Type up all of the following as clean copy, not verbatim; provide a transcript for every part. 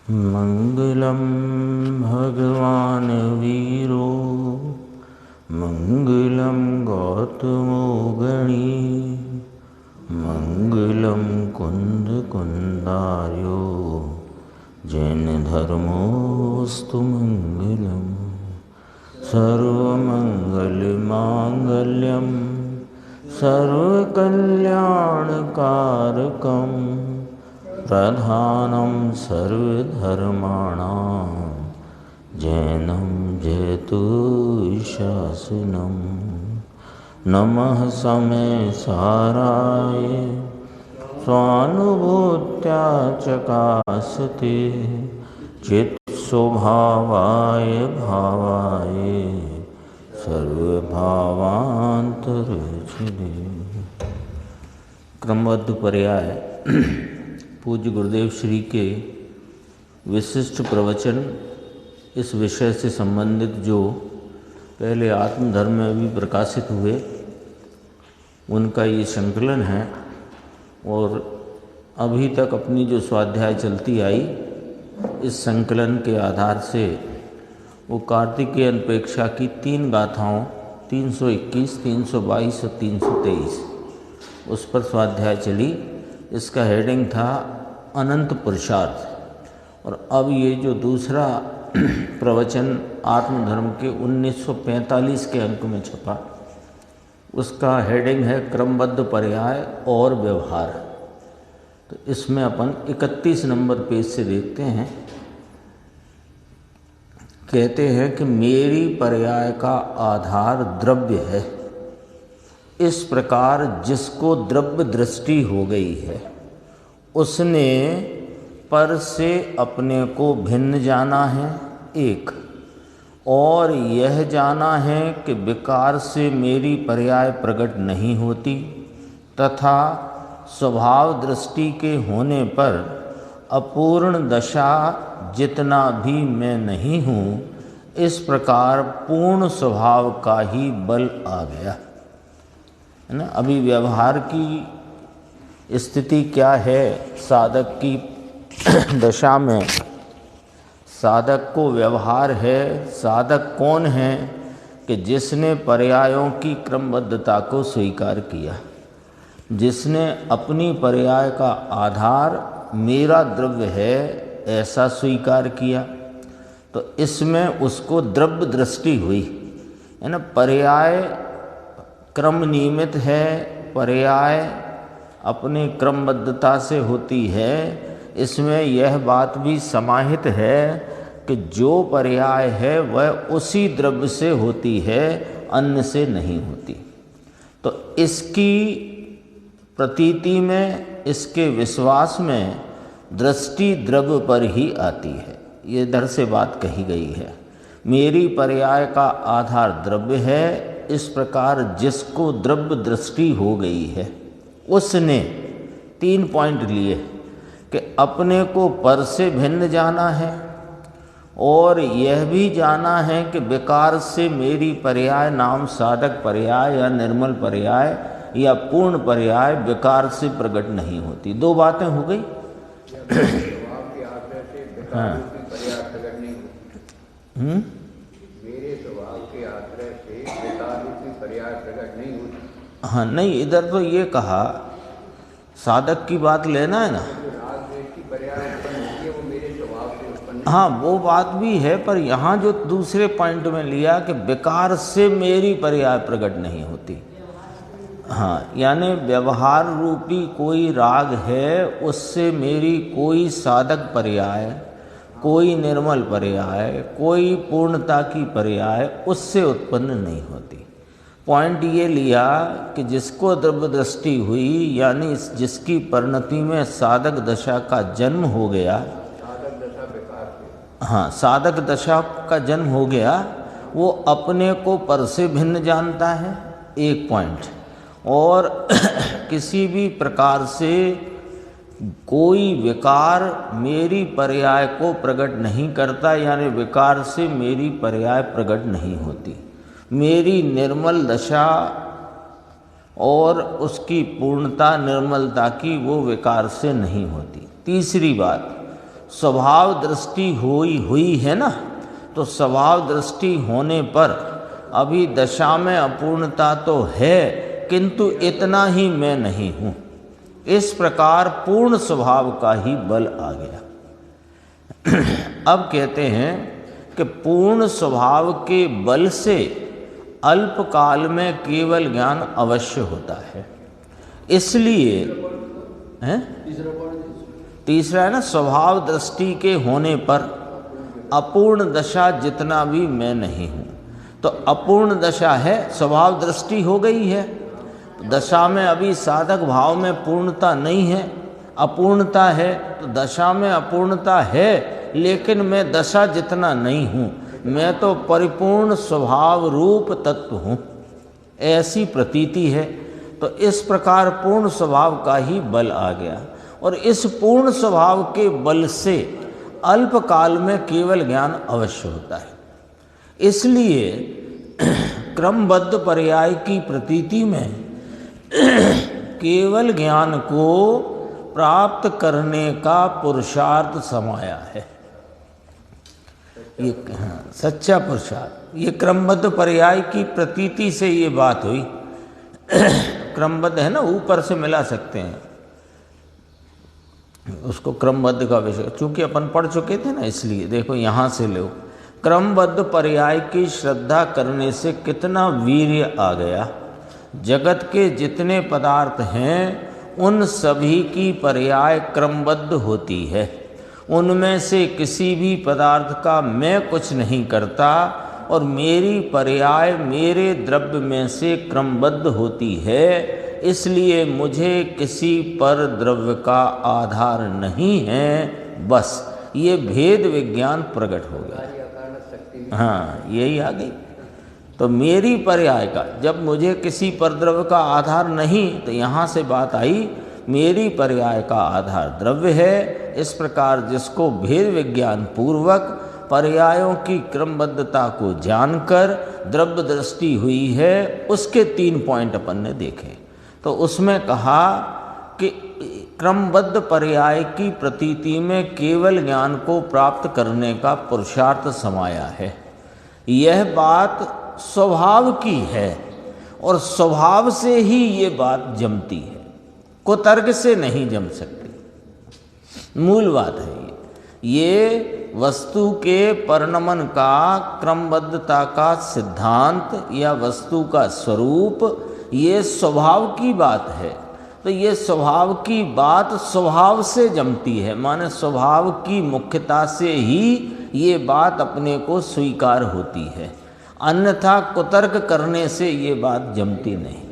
मंगलम भगवान वीरो मंगलम गौतमो गणी मंगलम कुंद कुंदार्यो जैन धर्मोस्तु मंगलम सर्वमंगल मांगल्यम सर्वकल्याणकारकम प्रधानं सर्वधर्माणां जैनं जयतु शासनं नमः समेसाराय स्वानुभूत्या चकासते चित्स्वभावाय भावाय सर्वभावांतरचिदे। क्रमबद्ध पर्याय पूज्य गुरुदेव श्री के विशिष्ट प्रवचन इस विषय से संबंधित जो पहले आत्मधर्म में भी प्रकाशित हुए उनका ये संकलन है और अभी तक अपनी जो स्वाध्याय चलती आई इस संकलन के आधार से वो कार्तिकेय अनपेक्षा की 3 गाथाओं 321, 322 और 323 उस पर स्वाध्याय चली। इसका हेडिंग था अनंत पुरुषार्थ। और अब ये जो दूसरा प्रवचन आत्मधर्म के 1945 के अंक में छपा उसका हेडिंग है क्रमबद्ध पर्याय और व्यवहार। तो इसमें अपन 31 नंबर पेज से देखते हैं। कहते हैं कि मेरी पर्याय का आधार द्रव्य है। इस प्रकार जिसको द्रव्य दृष्टि हो गई है उसने पर से अपने को भिन्न जाना है एक, और यह जाना है कि विकार से मेरी पर्याय प्रकट नहीं होती तथा स्वभाव दृष्टि के होने पर अपूर्ण दशा जितना भी मैं नहीं हूँ, इस प्रकार पूर्ण स्वभाव का ही बल आ गया है ना। अभी व्यवहार की स्थिति क्या है साधक की दशा में, साधक को व्यवहार है। साधक कौन है कि जिसने पर्यायों की क्रमबद्धता को स्वीकार किया, जिसने अपनी पर्याय का आधार मेरा द्रव्य है ऐसा स्वीकार किया, तो इसमें उसको द्रव्य दृष्टि हुई है ना। पर्याय क्रम नियमित है, पर्याय अपने क्रमबद्धता से होती है। इसमें यह बात भी समाहित है कि जो पर्याय है वह उसी द्रव्य से होती है, अन्य से नहीं होती। तो इसकी प्रतीति में, इसके विश्वास में दृष्टि द्रव्य पर ही आती है। ये इधर से बात कही गई है। मेरी पर्याय का आधार द्रव्य है। इस प्रकार जिसको द्रव्य दृष्टि हो गई है उसने 3 पॉइंट लिए कि अपने को पर से भिन्न जाना है और यह भी जाना है कि विकार से मेरी पर्याय नाम साधक पर्याय या निर्मल पर्याय या पूर्ण पर्याय विकार से प्रकट नहीं होती। 2 बातें हो गई। हाँ हाँ नहीं, इधर तो ये कहा साधक की बात लेना है ना। हाँ वो बात भी है, पर यहाँ जो दूसरे पॉइंट में लिया कि विकार से मेरी पर्याय प्रकट नहीं होती। हाँ यानी व्यवहार रूपी कोई राग है, उससे मेरी कोई साधक पर्याय, कोई निर्मल पर्याय, कोई पूर्णता की पर्याय उससे उत्पन्न नहीं होती। पॉइंट ये लिया कि जिसको द्रव्य दृष्टि हुई यानी जिसकी परिणति में साधक दशा का जन्म हो गया, हाँ साधक दशा का जन्म हो गया, वो अपने को पर से भिन्न जानता है, एक पॉइंट। और किसी भी प्रकार से कोई विकार मेरी पर्याय को प्रकट नहीं करता, यानी विकार से मेरी पर्याय प्रकट नहीं होती। मेरी निर्मल दशा और उसकी पूर्णता निर्मलता की वो विकार से नहीं होती। तीसरी बात, स्वभाव दृष्टि हुई है ना, तो स्वभाव दृष्टि होने पर अभी दशा में अपूर्णता तो है, किंतु इतना ही मैं नहीं हूँ। इस प्रकार पूर्ण स्वभाव का ही बल आ गया। अब कहते हैं कि पूर्ण स्वभाव के बल से अल्प काल में केवल ज्ञान अवश्य होता है। इसलिए तीसरा है ना, स्वभाव दृष्टि के होने पर अपूर्ण दशा जितना भी मैं नहीं हूँ। तो अपूर्ण दशा है, स्वभाव दृष्टि हो गई है, दशा में अभी साधक भाव में पूर्णता नहीं है, अपूर्णता है। तो दशा में अपूर्णता है, लेकिन मैं दशा जितना नहीं हूँ, मैं तो परिपूर्ण स्वभाव रूप तत्व हूँ, ऐसी प्रतीति है। तो इस प्रकार पूर्ण स्वभाव का ही बल आ गया, और इस पूर्ण स्वभाव के बल से अल्प काल में केवल ज्ञान अवश्य होता है। इसलिए क्रमबद्ध पर्याय की प्रतीति में केवल ज्ञान को प्राप्त करने का पुरुषार्थ समाया है। ये सच्चा पुरुषार्थ, ये क्रमबद्ध पर्याय की प्रतीति से ये बात हुई। क्रमबद्ध है ना, ऊपर से मिला सकते हैं उसको, क्रमबद्ध का विषय चूंकि अपन पढ़ चुके थे ना, इसलिए देखो यहाँ से लो। क्रमबद्ध पर्याय की श्रद्धा करने से कितना वीर्य आ गया। जगत के जितने पदार्थ हैं उन सभी की पर्याय क्रमबद्ध होती है। उनमें से किसी भी पदार्थ का मैं कुछ नहीं करता, और मेरी पर्याय मेरे द्रव्य में से क्रमबद्ध होती है। इसलिए मुझे किसी पर द्रव्य का आधार नहीं है। बस ये भेद विज्ञान प्रकट हो गया। हाँ, यही आ गई। तो मेरी पर्याय का, जब मुझे किसी पर द्रव्य का आधार नहीं, तो यहाँ से बात आई मेरी पर्याय का आधार द्रव्य है। इस प्रकार जिसको भेद विज्ञान पूर्वक पर्यायों की क्रमबद्धता को जानकर द्रव्य दृष्टि हुई है, उसके 3 पॉइंट अपन ने देखे। तो उसमें कहा कि क्रमबद्ध पर्याय की प्रतीति में केवल ज्ञान को प्राप्त करने का पुरुषार्थ समाया है। यह बात स्वभाव की है, और स्वभाव से ही ये बात जमती है, कुतर्क से नहीं जम सकती। मूल बात है ये वस्तु के परिणमन का, क्रमबद्धता का सिद्धांत या वस्तु का स्वरूप, ये स्वभाव की बात है। तो ये स्वभाव की बात स्वभाव से जमती है, माने स्वभाव की मुख्यता से ही ये बात अपने को स्वीकार होती है। अन्यथा कुतर्क करने से ये बात जमती नहीं।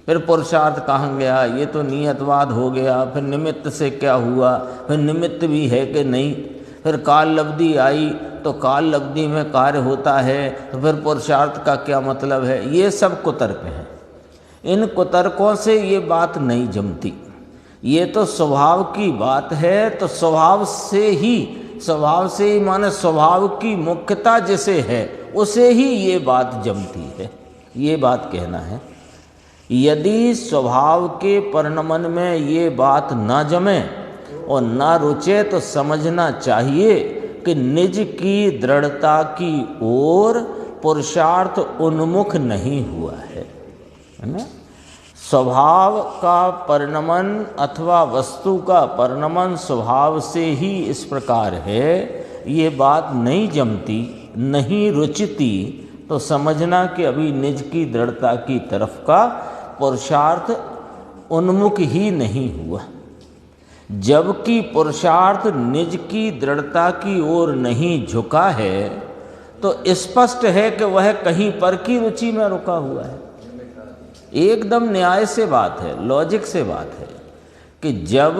फिर पुरुषार्थ कहाँ गया, ये तो नियतवाद हो गया। फिर निमित्त से क्या हुआ, फिर निमित्त भी है कि नहीं। फिर काल लब्धि आई, तो काल लब्धि में कार्य होता है, तो फिर पुरुषार्थ का क्या मतलब है। ये सब कुतर्क हैं। इन कुतर्कों से ये बात नहीं जमती। ये तो स्वभाव की बात है, तो स्वभाव से ही माने स्वभाव की मुख्यता जिसे है उसे ही ये बात जमती है। ये बात कहना है। यदि स्वभाव के परिणमन में ये बात ना जमे और ना रुचे, तो समझना चाहिए कि निज की दृढ़ता की ओर पुरुषार्थ उन्मुख नहीं हुआ है ना। स्वभाव का परिणमन अथवा वस्तु का परिणमन स्वभाव से ही इस प्रकार है, ये बात नहीं जमती, नहीं रुचती, तो समझना कि अभी निज की दृढ़ता की तरफ का पुरुषार्थ उन्मुख ही नहीं हुआ। जबकि पुरुषार्थ निज की दृढ़ता की ओर नहीं झुका है, तो स्पष्ट है कि वह कहीं पर की रुचि में रुका हुआ है। एकदम न्याय से बात है, लॉजिक से बात है कि जब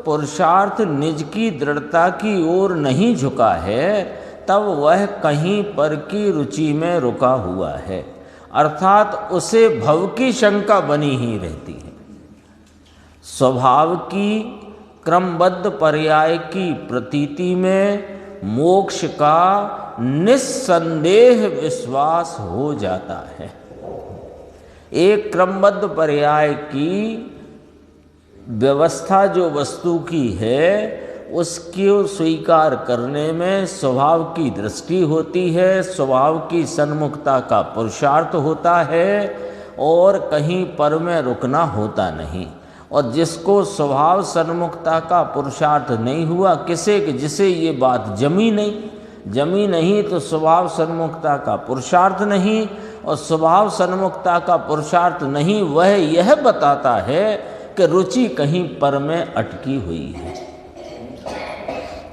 पुरुषार्थ निज की दृढ़ता की ओर नहीं झुका है, तब वह कहीं पर की रुचि में रुका हुआ है, अर्थात उसे भव की शंका बनी ही रहती है। स्वभाव की क्रमबद्ध पर्याय की प्रतीति में मोक्ष का निस्संदेह विश्वास हो जाता है। एक क्रमबद्ध पर्याय की व्यवस्था जो वस्तु की है, उसको स्वीकार करने में स्वभाव की दृष्टि होती है, स्वभाव की सन्मुखता का पुरुषार्थ होता है और कहीं पर में रुकना होता नहीं। और जिसको स्वभाव सन्मुखता का पुरुषार्थ नहीं हुआ, जिसे ये बात जमी नहीं तो स्वभाव सन्मुखता का पुरुषार्थ नहीं, और स्वभाव सन्मुखता का पुरुषार्थ नहीं वह यह बताता है कि रुचि कहीं पर में अटकी हुई है,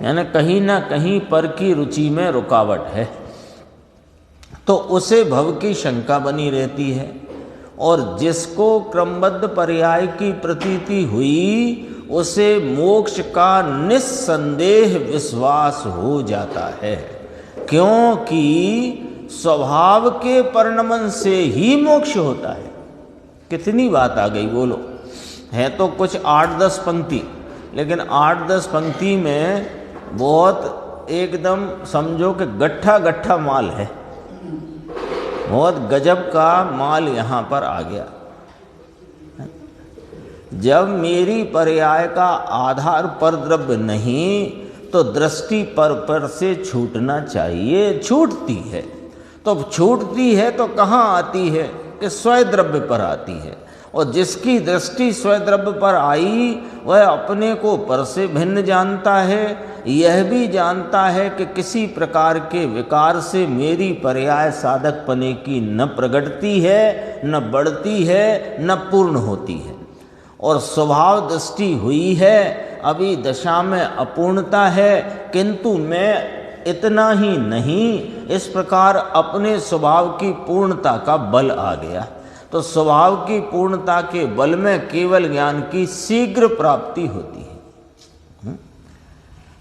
यानी कहीं ना कहीं पर की रुचि में रुकावट है, तो उसे भव की शंका बनी रहती है। और जिसको क्रमबद्ध पर्याय की प्रतीति हुई उसे मोक्ष का निस्संदेह विश्वास हो जाता है, क्योंकि स्वभाव के परिणमन से ही मोक्ष होता है। कितनी बात आ गई बोलो, है तो कुछ 8-10 पंक्ति, लेकिन 8-10 पंक्ति में बहुत एकदम समझो कि गट्ठा माल है, बहुत गजब का माल यहाँ पर आ गया। जब मेरी पर्याय का आधार पर द्रव्य नहीं तो दृष्टि पर से छूटना चाहिए, छूटती है। तो छूटती है तो कहाँ आती है कि स्वद्रव्य पर आती है, और जिसकी दृष्टि स्वद्रव्य पर आई वह अपने को पर से भिन्न जानता है, यह भी जानता है कि किसी प्रकार के विकार से मेरी पर्याय साधक पने की न प्रगटती है, न बढ़ती है, न पूर्ण होती है। और स्वभाव दृष्टि हुई है, अभी दशा में अपूर्णता है, किंतु मैं इतना ही नहीं, इस प्रकार अपने स्वभाव की पूर्णता का बल आ गया। तो स्वभाव की पूर्णता के बल में केवल ज्ञान की शीघ्र प्राप्ति होती है।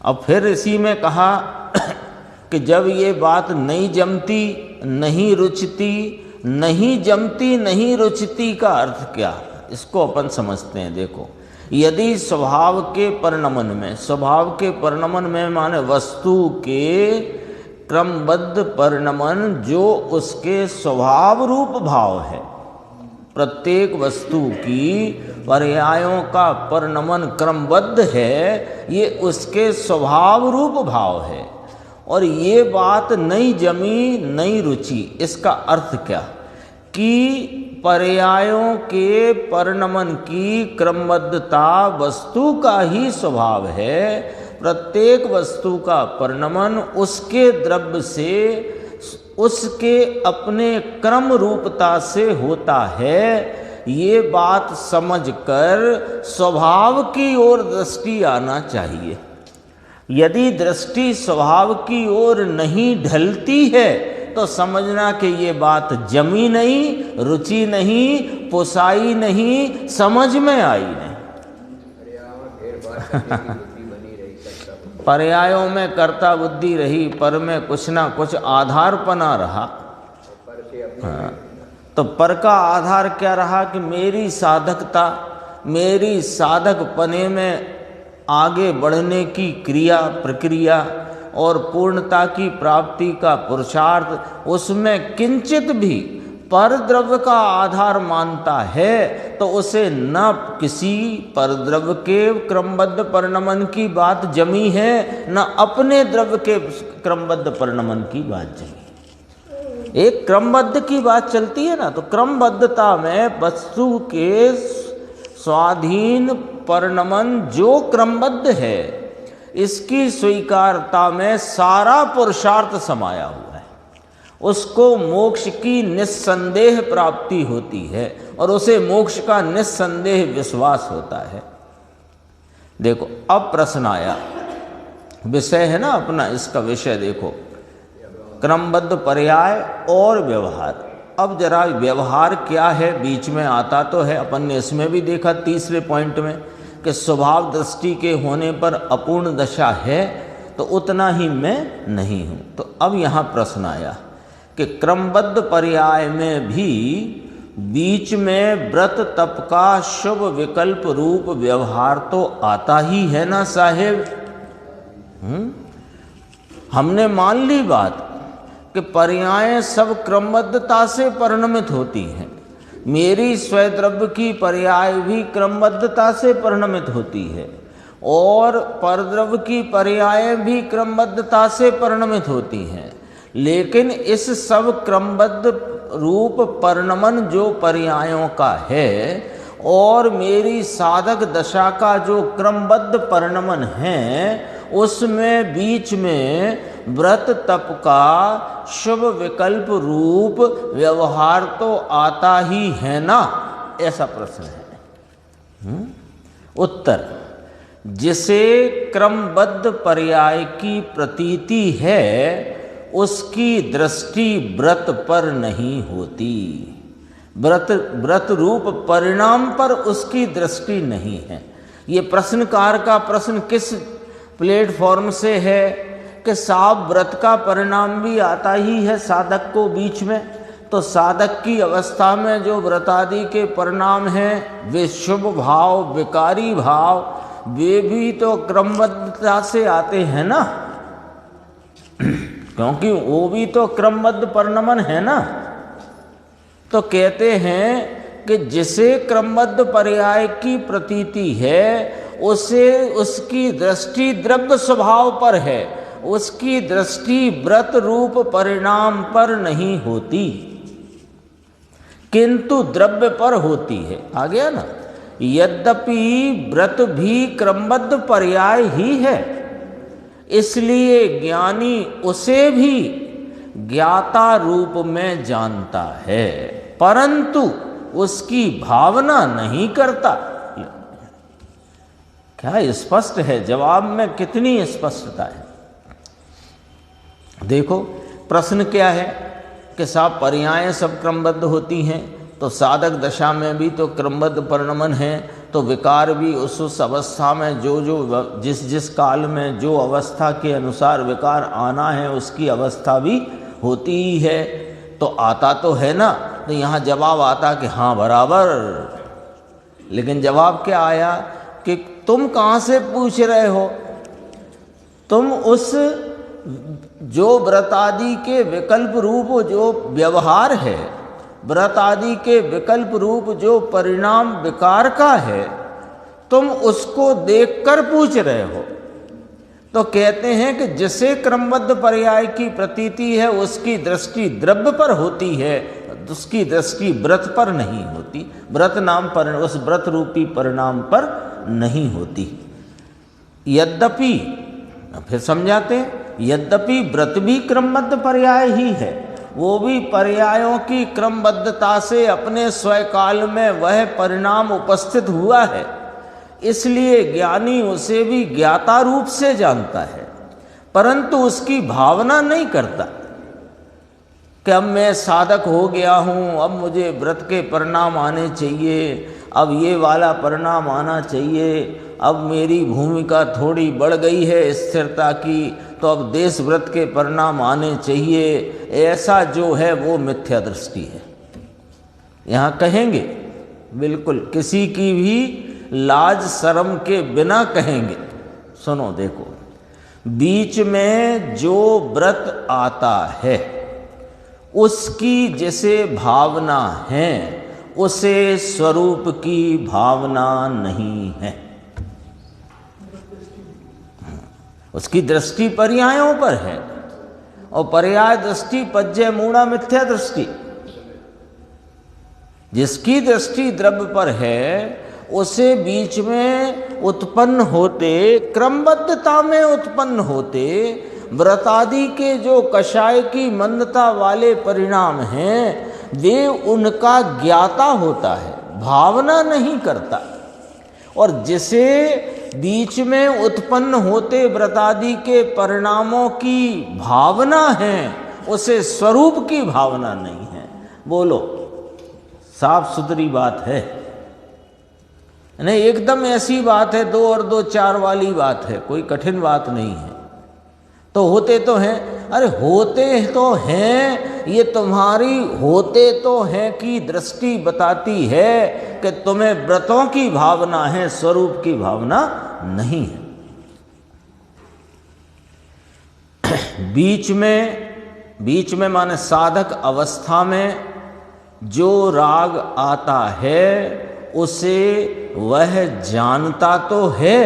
अब फिर इसी में कहा कि जब ये बात नहीं जमती, नहीं रुचती, नहीं जमती, नहीं रुचती का अर्थ क्या, इसको अपन समझते हैं। देखो, यदि स्वभाव के परिणमन में माने वस्तु के क्रमबद्ध परिणमन जो उसके स्वभाव रूप भाव है, प्रत्येक वस्तु की पर्यायों का परिणमन क्रमबद्ध है, ये उसके स्वभाव रूप भाव है। और ये बात नहीं जमी नहीं रुचि, इसका अर्थ क्या कि पर्यायों के परिणमन की क्रमबद्धता वस्तु का ही स्वभाव है। प्रत्येक वस्तु का परिणमन उसके द्रव्य से, उसके अपने क्रम रूपता से होता है। ये बात समझकर स्वभाव की ओर दृष्टि आना चाहिए। यदि दृष्टि स्वभाव की ओर नहीं ढलती है तो समझना कि ये बात जमी नहीं, रुचि नहीं, पुसाई नहीं, समझ में आई नहीं। पर्यायों में कर्ता बुद्धि रही, पर में कुछ ना कुछ आधार पना रहा। हाँ, तो पर का आधार क्या रहा कि मेरी साधकता, मेरी साधक पने में आगे बढ़ने की क्रिया प्रक्रिया और पूर्णता की प्राप्ति का पुरुषार्थ, उसमें किंचित भी पर द्रव्य का आधार मानता है तो उसे न किसी पर द्रव्य के क्रमबद्ध परिणमन की बात जमी है, न अपने द्रव्य के क्रमबद्ध परिणमन की बात जमी। एक क्रमबद्ध की बात चलती है ना, तो क्रमबद्धता में वस्तु के स्वाधीन परिणमन जो क्रमबद्ध है, इसकी स्वीकारता में सारा पुरुषार्थ समाया हुआ है। उसको मोक्ष की निस्संदेह प्राप्ति होती है और उसे मोक्ष का निस्संदेह विश्वास होता है। देखो, अब प्रश्न आया, विषय है ना अपना, इसका विषय देखो, क्रमबद्ध पर्याय और व्यवहार। अब जरा व्यवहार क्या है बीच में आता तो है, अपन ने इसमें भी देखा तीसरे पॉइंट में कि स्वभाव दृष्टि के होने पर अपूर्ण दशा है तो उतना ही मैं नहीं हूँ। तो अब यहाँ प्रश्न आया कि क्रमबद्ध पर्याय में भी बीच में व्रत तप का शुभ विकल्प रूप व्यवहार तो आता ही है ना साहेब। हमने मान ली बात कि पर्यायें सब क्रमबद्धता से परिणमित होती हैं, मेरी स्वद्रव्य की पर्याय भी क्रमबद्धता से परिणमित होती है, और परद्रव्य की पर्याय भी क्रमबद्धता से परिणमित होती हैं, लेकिन इस सब क्रमबद्ध रूप परिणमन जो पर्यायों का है और मेरी साधक दशा का जो क्रमबद्ध परिणमन है, उसमें बीच में व्रत तप का शुभ विकल्प रूप व्यवहार तो आता ही है ना, ऐसा प्रश्न है। उत्तर, जिसे क्रमबद्ध पर्याय की प्रतीति है उसकी दृष्टि व्रत पर नहीं होती, व्रत रूप परिणाम पर उसकी दृष्टि नहीं है। ये प्रश्नकार का प्रश्न किस प्लेटफॉर्म से है कि साहब व्रत का परिणाम भी आता ही है साधक को बीच में, तो साधक की अवस्था में जो व्रत आदि के परिणाम हैं वे शुभ भाव विकारी भाव वे भी तो क्रमबद्धता से आते हैं ना, क्योंकि वो भी तो क्रमबद्ध परिणमन है ना। तो कहते हैं कि जिसे क्रमबद्ध पर्याय की प्रतीति है उसे उसकी दृष्टि द्रव्य स्वभाव पर है, उसकी दृष्टि व्रत रूप परिणाम पर नहीं होती, किंतु द्रव्य पर होती है। आ गया ना। यद्यपि व्रत भी क्रमबद्ध पर्याय ही है, इसलिए ज्ञानी उसे भी ज्ञाता रूप में जानता है, परंतु उसकी भावना नहीं करता। क्या स्पष्ट है? जवाब में कितनी स्पष्टता है। देखो प्रश्न क्या है कि साहब पर्यायें सब क्रमबद्ध होती हैं, तो साधक दशा में भी तो क्रमबद्ध परिणमन है, तो विकार भी उस अवस्था में जो जिस काल में जो अवस्था के अनुसार विकार आना है उसकी अवस्था भी होती ही है, तो आता तो है ना। तो यहाँ जवाब आता कि हाँ बराबर, लेकिन जवाब क्या आया कि तुम कहाँ से पूछ रहे हो, तुम उस जो व्रत आदि के विकल्प रूप जो व्यवहार है, व्रत आदि के विकल्प रूप जो परिणाम विकार का है, तुम उसको देखकर पूछ रहे हो। तो कहते हैं कि जिसे क्रमबद्ध पर्याय की प्रतीति है उसकी दृष्टि द्रव्य पर होती है, उसकी दृष्टि व्रत पर नहीं होती, व्रत नाम पर उस व्रत रूपी परिणाम पर नहीं होती। यद्यपि, फिर समझाते हैं, यद्यपि व्रत भी क्रमबद्ध पर्याय ही है, वो भी पर्यायों की क्रमबद्धता से अपने स्वकाल में वह परिणाम उपस्थित हुआ है, इसलिए ज्ञानी उसे भी ज्ञाता रूप से जानता है, परंतु उसकी भावना नहीं करता कि अब मैं साधक हो गया हूँ, अब मुझे व्रत के परिणाम आने चाहिए, अब ये वाला परिणाम आना चाहिए, अब मेरी भूमिका थोड़ी बढ़ गई है स्थिरता की, तो अब देश व्रत के परिणाम आने चाहिए, ऐसा जो है वो मिथ्या दृष्टि है। यहाँ कहेंगे बिल्कुल किसी की भी लाज शर्म के बिना कहेंगे। सुनो देखो, बीच में जो व्रत आता है उसकी जैसे भावना है उसे स्वरूप की भावना नहीं है, उसकी दृष्टि पर्यायों पर है, और पर्याय दृष्टि पज्य मूढ़ा मिथ्या दृष्टि। जिसकी दृष्टि द्रव्य पर है उसे बीच में उत्पन्न होते, क्रमबद्धता में उत्पन्न होते व्रत आदि के जो कषाय की मंदता वाले परिणाम हैं वे उनका ज्ञाता होता है, भावना नहीं करता। और जिसे बीच में उत्पन्न होते व्रत आदि के परिणामों की भावना है उसे स्वरूप की भावना नहीं है। बोलो, साफ सुथरी बात है नहीं, एकदम ऐसी बात है, 2 और 2 4 वाली बात है, कोई कठिन बात नहीं है। तो होते तो हैं, अरे होते तो हैं, ये तुम्हारी होते तो हैं की दृष्टि बताती है कि तुम्हें व्रतों की भावना है, स्वरूप की भावना नहीं है। बीच में माने साधक अवस्था में जो राग आता है उसे वह जानता तो है,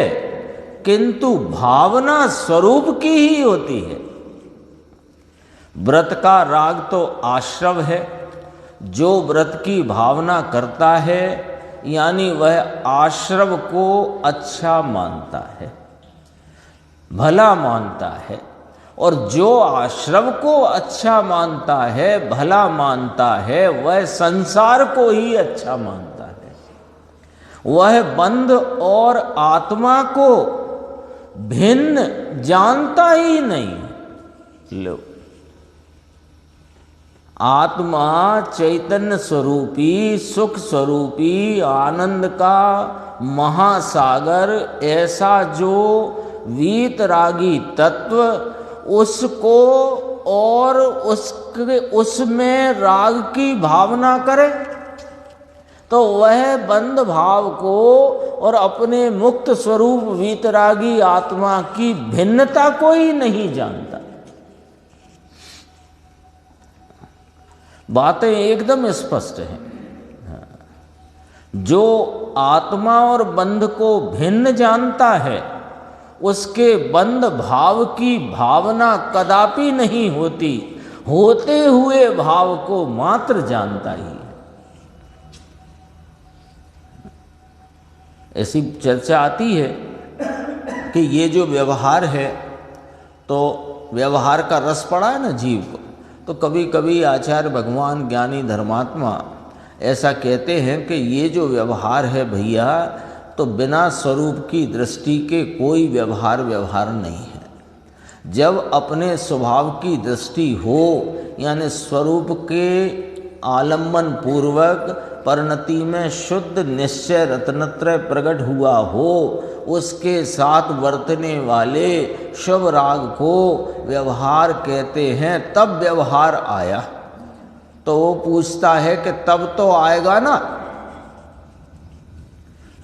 किंतु भावना स्वरूप की ही होती है। व्रत का राग तो आश्रव है। जो व्रत की भावना करता है यानी वह आश्रव को अच्छा मानता है, भला मानता है। और जो आश्रव को अच्छा मानता है, भला मानता है, वह संसार को ही अच्छा मानता है। वह बंध और आत्मा को भिन्न जानता ही नहीं। लो, आत्मा चैतन्य स्वरूपी, सुख स्वरूपी, आनंद का महासागर, ऐसा जो वीतरागी तत्व, उसको और उसमें राग की भावना करे तो वह बंध भाव को और अपने मुक्त स्वरूप वीतरागी आत्मा की भिन्नता को ही नहीं जानता। बातें एकदम स्पष्ट हैं। जो आत्मा और बंध को भिन्न जानता है उसके बंध भाव की भावना कदापि नहीं होती, होते हुए भाव को मात्र जानता ही है। ऐसी चर्चा आती है कि ये जो व्यवहार है, तो व्यवहार का रस पड़ा है ना जीव को, तो कभी कभी आचार्य भगवान ज्ञानी धर्मात्मा ऐसा कहते हैं कि ये जो व्यवहार है भैया, तो बिना स्वरूप की दृष्टि के कोई व्यवहार नहीं है। जब अपने स्वभाव की दृष्टि हो यानी स्वरूप के आलम्बन पूर्वक परिणति में शुद्ध निश्चय रत्नत्रय प्रकट हुआ हो, उसके साथ वर्तने वाले शुभ राग को व्यवहार कहते हैं। तब व्यवहार आया तो वो पूछता है कि तब तो आएगा ना,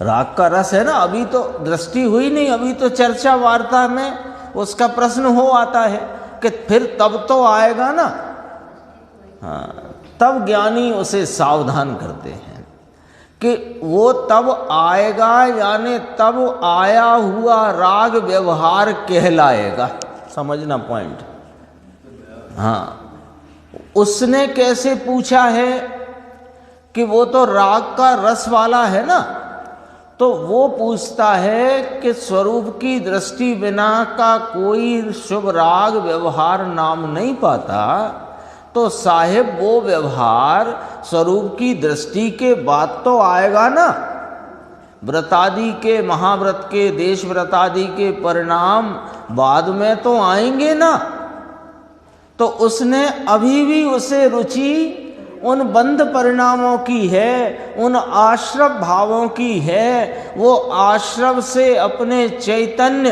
राग का रस है ना, अभी तो दृष्टि हुई नहीं, अभी तो चर्चा वार्ता में उसका प्रश्न हो आता है कि फिर तब तो आएगा ना। हाँ, तब ज्ञानी उसे सावधान करते हैं कि वो तब आएगा यानी तब आया हुआ राग व्यवहार कहलाएगा। समझना पॉइंट। हाँ, उसने कैसे पूछा है कि वो तो राग का रस वाला है ना, तो वो पूछता है कि स्वरूप की दृष्टि बिना का कोई शुभ राग व्यवहार नाम नहीं पाता, तो साहेब वो व्यवहार स्वरूप की दृष्टि के बाद तो आएगा ना। व्रतादि के, महाव्रत के, देश व्रतादि के परिणाम बाद में तो आएंगे ना। तो उसने अभी भी उसे रुचि उन बंध परिणामों की है, उन आश्रव भावों की है। वो आश्रव से अपने चैतन्य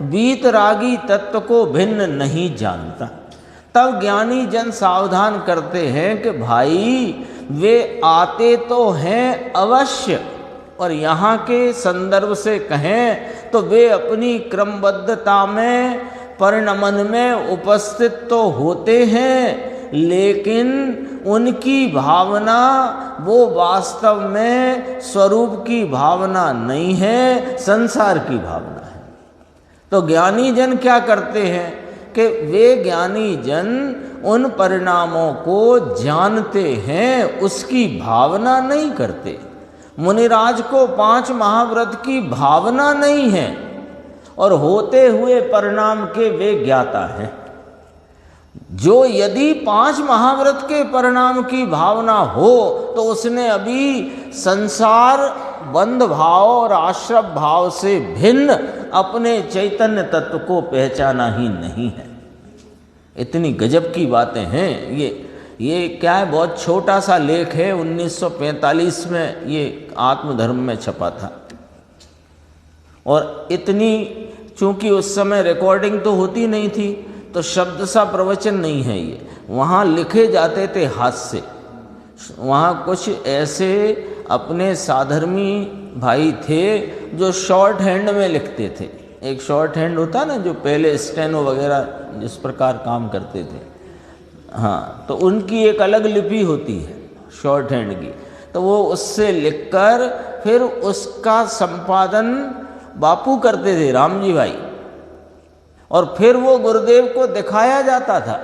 वीतरागी तत्व को भिन्न नहीं जानता। तब ज्ञानी जन सावधान करते हैं कि भाई वे आते तो हैं अवश्य, और यहाँ के संदर्भ से कहें तो वे अपनी क्रमबद्धता में परिणमन में उपस्थित तो होते हैं, लेकिन उनकी भावना वो वास्तव में स्वरूप की भावना नहीं है, संसार की भावना है। तो ज्ञानी जन क्या करते हैं कि वे ज्ञानी जन उन परिणामों को जानते हैं, उसकी भावना नहीं करते। मुनिराज को 5 महाव्रत की भावना नहीं है और होते हुए परिणाम के वे ज्ञाता हैं। जो यदि 5 महाव्रत के परिणाम की भावना हो तो उसने अभी संसार बंध भाव और आश्रव भाव से भिन्न अपने चैतन्य तत्व को पहचाना ही नहीं है। इतनी गजब की बातें हैं। ये क्या है, बहुत छोटा सा लेख है, 1945 में ये आत्मधर्म में छपा था। और इतनी, चूंकि उस समय रिकॉर्डिंग तो होती नहीं थी, तो शब्द सा प्रवचन नहीं है ये, वहाँ लिखे जाते थे हाथ से। वहाँ कुछ ऐसे अपने साधर्मी भाई थे जो शॉर्ट हैंड में लिखते थे। एक शॉर्ट हैंड होता ना, जो पहले स्टेनो वगैरह जिस प्रकार काम करते थे, हाँ, तो उनकी एक अलग लिपि होती है शॉर्ट हैंड की। तो वो उससे लिखकर फिर उसका संपादन बापू करते थे, राम जी भाई, और फिर वो गुरुदेव को दिखाया जाता था।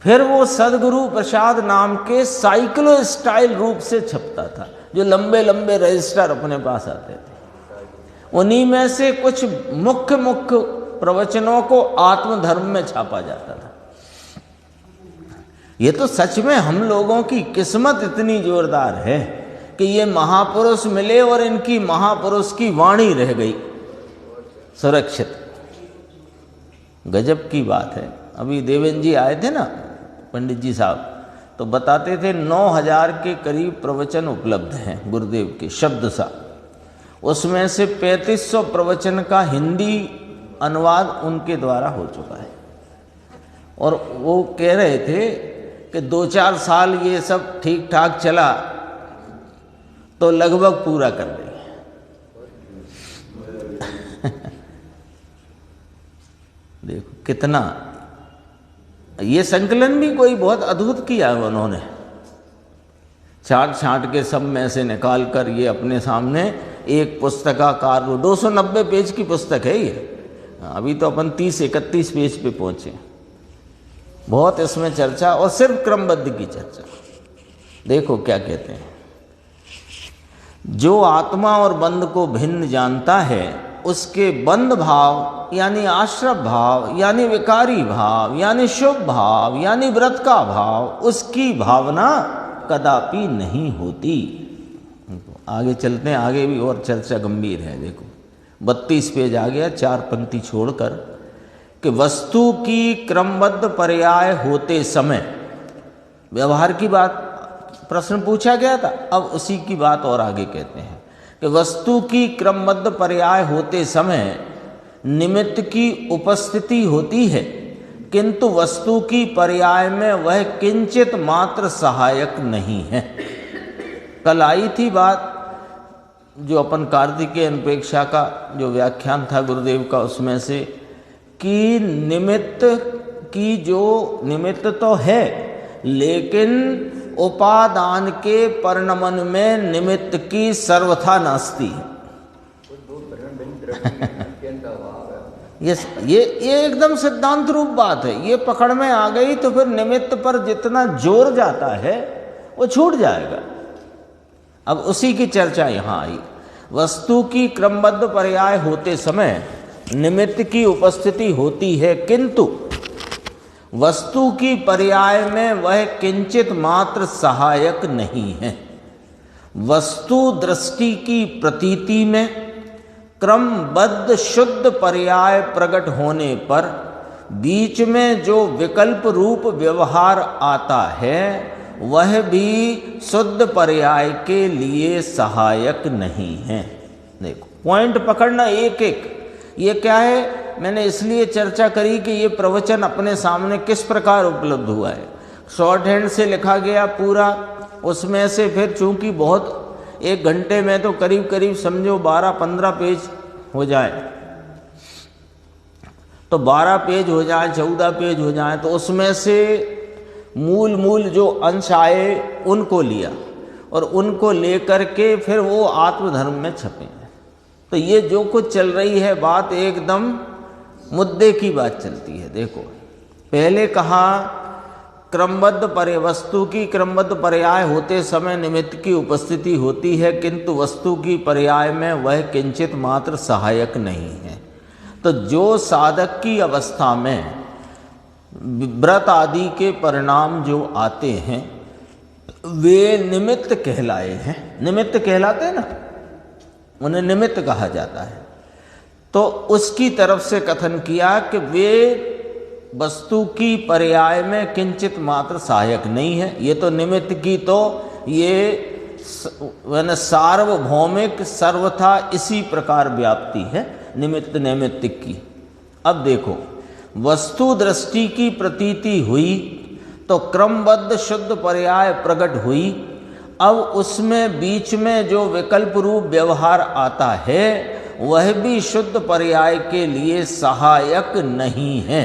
फिर वो सदगुरु प्रसाद नाम के साइक्लो स्टाइल रूप से छपता था, जो लंबे लंबे रजिस्टर अपने पास आते थे। उन्हीं में से कुछ मुख्य मुख्य प्रवचनों को आत्मधर्म में छापा जाता था। ये तो सच में हम लोगों की किस्मत इतनी जोरदार है कि ये महापुरुष मिले और इनकी महापुरुष की वाणी रह गई सुरक्षित। गजब की बात है। अभी देवेंद्र जी आए थे ना, पंडित जी साहब, तो बताते थे 9000 के करीब प्रवचन उपलब्ध हैं गुरुदेव के शब्द सा। उसमें से 3500 प्रवचन का हिंदी अनुवाद उनके द्वारा हो चुका है। और वो कह रहे थे कि 2-4 साल ये सब ठीक ठाक चला तो लगभग पूरा कर देंगे। देखो कितना, ये संकलन भी कोई बहुत अद्भुत किया है उन्होंने, छाट छाट के सब में से निकाल कर ये अपने सामने एक पुस्तकाकार, 290 पेज की पुस्तक है ये। अभी तो अपन 30-31 पेज पे पहुंचे। बहुत इसमें चर्चा, और सिर्फ क्रमबद्ध की चर्चा। देखो क्या कहते हैं, जो आत्मा और बंध को भिन्न जानता है, उसके बंध भाव यानी आश्रय भाव यानी विकारी भाव यानी शुभ भाव यानी व्रत का भाव, उसकी भावना कदापि नहीं होती। आगे चलते हैं, आगे भी और चर्चा गंभीर है। देखो 32 पेज आ गया, 4 पंक्ति छोड़कर, कि वस्तु की क्रमबद्ध पर्याय होते समय, व्यवहार की बात प्रश्न पूछा गया था, अब उसी की बात और आगे कहते हैं कि वस्तु की क्रमबद्ध पर्याय होते समय निमित्त की उपस्थिति होती है, किंतु वस्तु की पर्याय में वह किंचित मात्र सहायक नहीं है। कल आई थी बात, जो अपन कार्तिकेय अपेक्षा का जो व्याख्यान था गुरुदेव का, उसमें से कि निमित्त की जो निमित्त तो है, लेकिन उपादान के परिणमन में निमित्त की सर्वथा नास्ति है। ये एकदम सिद्धांत रूप बात है। ये पकड़ में आ गई तो फिर निमित्त पर जितना जोर जाता है वो छूट जाएगा। अब उसी की चर्चा यहाँ आई। वस्तु की क्रमबद्ध पर्याय होते समय निमित्त की उपस्थिति होती है, किंतु वस्तु की पर्याय में वह किंचित मात्र सहायक नहीं है। वस्तु दृष्टि की प्रतीति में क्रमबद्ध शुद्ध पर्याय प्रकट होने पर बीच में जो विकल्प रूप व्यवहार आता है, वह भी शुद्ध पर्याय के लिए सहायक नहीं है। देखो पॉइंट पकड़ना एक एक। ये क्या है, मैंने इसलिए चर्चा करी कि ये प्रवचन अपने सामने किस प्रकार उपलब्ध हुआ है। शॉर्ट हैंड से लिखा गया पूरा, उसमें से फिर चूंकि बहुत 1 घंटे में तो करीब करीब समझो 12-15 पेज हो जाए, तो 12 पेज हो जाए, 14 पेज हो जाए, तो उसमें से मूल जो अंश आए उनको लिया और उनको लेकर के फिर वो आत्मधर्म में छपे। तो ये जो कुछ चल रही है बात, एकदम मुद्दे की बात चलती है। देखो पहले कहा क्रमबद्ध वस्तु की क्रमबद्ध पर्याय होते समय निमित्त की उपस्थिति होती है, किंतु वस्तु की पर्याय में वह किंचित मात्र सहायक नहीं है। तो जो साधक की अवस्था में व्रत आदि के परिणाम जो आते हैं वे निमित्त कहलाए हैं। निमित्त कहलाते हैं ना, उन्हें निमित्त कहा जाता है। तो उसकी तरफ से कथन किया कि वे वस्तु की पर्याय में किंचित मात्र सहायक नहीं है। ये तो निमित्त की तो ये सार्वभौमिक सर्वथा इसी प्रकार व्याप्ति है निमित्त नैमित्तिक की। अब देखो वस्तु दृष्टि की प्रतीति हुई तो क्रमबद्ध शुद्ध पर्याय प्रकट हुई। अब उसमें बीच में जो विकल्प रूप व्यवहार आता है वह भी शुद्ध पर्याय के लिए सहायक नहीं है,